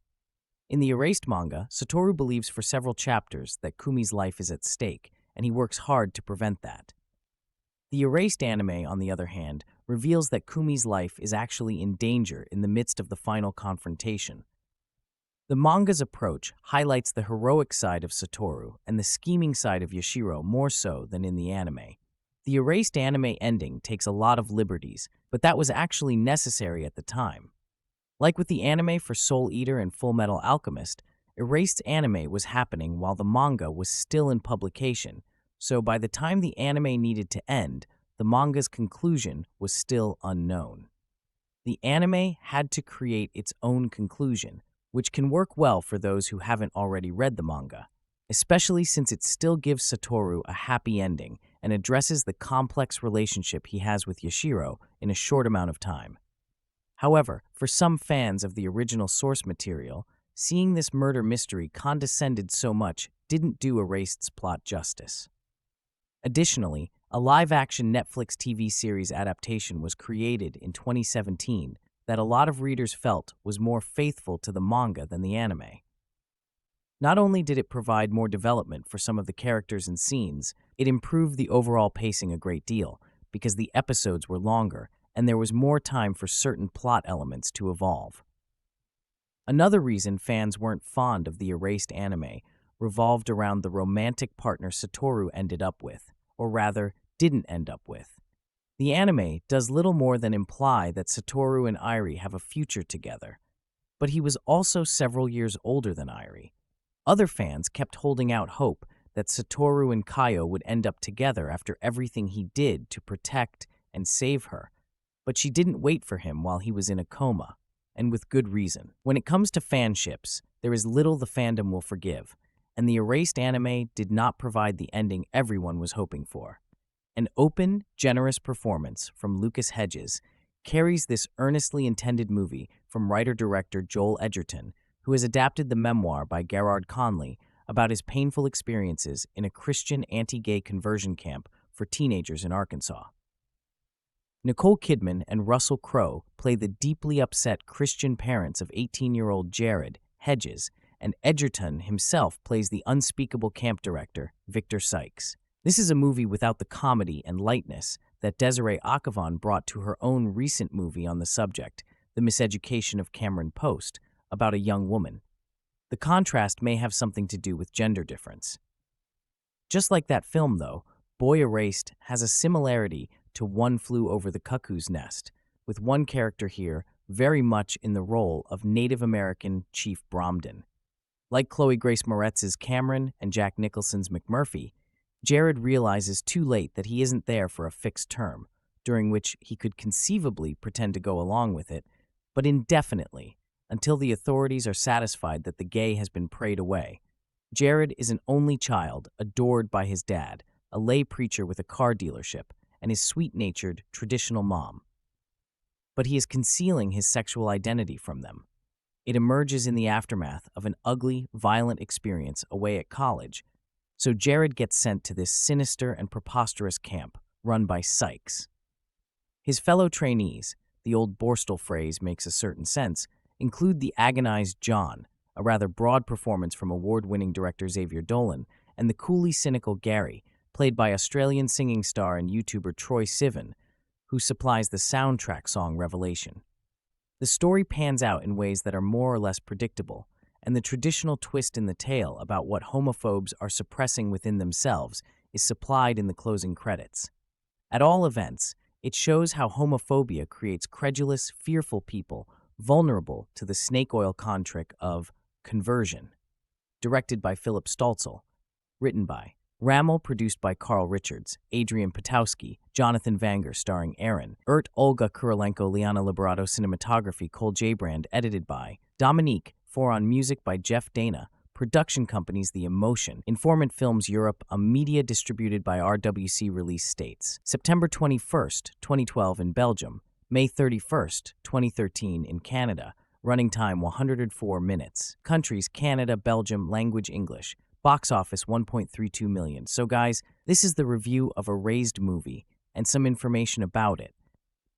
In the Erased manga, Satoru believes for several chapters that Kumi's life is at stake, and he works hard to prevent that. The Erased anime, on the other hand, reveals that Kumi's life is actually in danger in the midst of the final confrontation. The manga's approach highlights the heroic side of Satoru and the scheming side of Yashiro more so than in the anime. The erased anime ending takes a lot of liberties, but that was actually necessary at the time. Like with the anime for Soul Eater and Full Metal Alchemist, erased anime was happening while the manga was still in publication, so by the time the anime needed to end, the manga's conclusion was still unknown. The anime had to create its own conclusion, which can work well for those who haven't already read the manga, especially since it still gives Satoru a happy ending and addresses the complex relationship he has with Yashiro in a short amount of time. However, for some fans of the original source material, seeing this murder mystery condescended so much didn't do Erased's plot justice. Additionally, a live-action Netflix TV series adaptation was created in 2017 that a lot of readers felt was more faithful to the manga than the anime. Not only did it provide more development for some of the characters and scenes, it improved the overall pacing a great deal because the episodes were longer and there was more time for certain plot elements to evolve. Another reason fans weren't fond of the erased anime revolved around the romantic partner Satoru ended up with, or rather, didn't end up with. The anime does little more than imply that Satoru and Airi have a future together, but he was also several years older than Airi. Other fans kept holding out hope that Satoru and Kaio would end up together after everything he did to protect and save her, but she didn't wait for him while he was in a coma, and with good reason. When it comes to fanships, there is little the fandom will forgive, and the erased anime did not provide the ending everyone was hoping for. An open, generous performance from Lucas Hedges carries this earnestly intended movie from writer-director Joel Edgerton, who has adapted the memoir by Gerard Conley about his painful experiences in a Christian anti-gay conversion camp for teenagers in Arkansas. Nicole Kidman and Russell Crowe play the deeply upset Christian parents of 18-year-old Jared Hedges, and Edgerton himself plays the unspeakable camp director, Victor Sykes. This is a movie without the comedy and lightness that Desiree Akhavan brought to her own recent movie on the subject, The Miseducation of Cameron Post, about a young woman. The contrast may have something to do with gender difference. Just like that film, though, Boy Erased has a similarity to One Flew Over the Cuckoo's Nest, with one character here very much in the role of Native American Chief Bromden. Like Chloe Grace Moretz's Cameron and Jack Nicholson's McMurphy, Jared realizes too late that he isn't there for a fixed term, during which he could conceivably pretend to go along with it, but indefinitely, until the authorities are satisfied that the gay has been prayed away. Jared is an only child, adored by his dad, a lay preacher with a car dealership, and his sweet-natured, traditional mom. But he is concealing his sexual identity from them. It emerges in the aftermath of an ugly, violent experience away at college, so Jared gets sent to this sinister and preposterous camp run by Sykes. His fellow trainees, the old Borstal phrase makes a certain sense, include the agonized John, a rather broad performance from award-winning director Xavier Dolan, and the coolly cynical Gary, played by Australian singing star and YouTuber Troye Sivan, who supplies the soundtrack song Revelation. The story pans out in ways that are more or less predictable, and the traditional twist in the tale about what homophobes are suppressing within themselves is supplied in the closing credits. At all events, it shows how homophobia creates credulous, fearful people vulnerable to the snake oil con trick of conversion. Directed by Philipp Stölzl, written by Ramel, produced by Karl Richards, Adrian Politowski, Jonathan Vanger starring Aaron, Olga Kurylenko, Liana Liberato, cinematography, Cole J. Brand, edited by Dominique, Foron, music by Jeff Dana, production companies The Emotion, Informant Films Europe, uMedia, distributed by RWC, release states September 21st, 2012 in Belgium, May 31st, 2013 in Canada, running time 104 minutes, countries Canada, Belgium, language English, box office 1.32 million. So guys, this is the review of Erased movie and some information about it.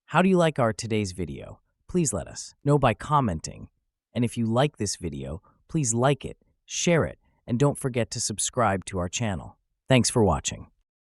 How do you like our today's video? Please let us know by commenting. And if you like this video, please like it, share it, and don't forget to subscribe to our channel. Thanks for watching.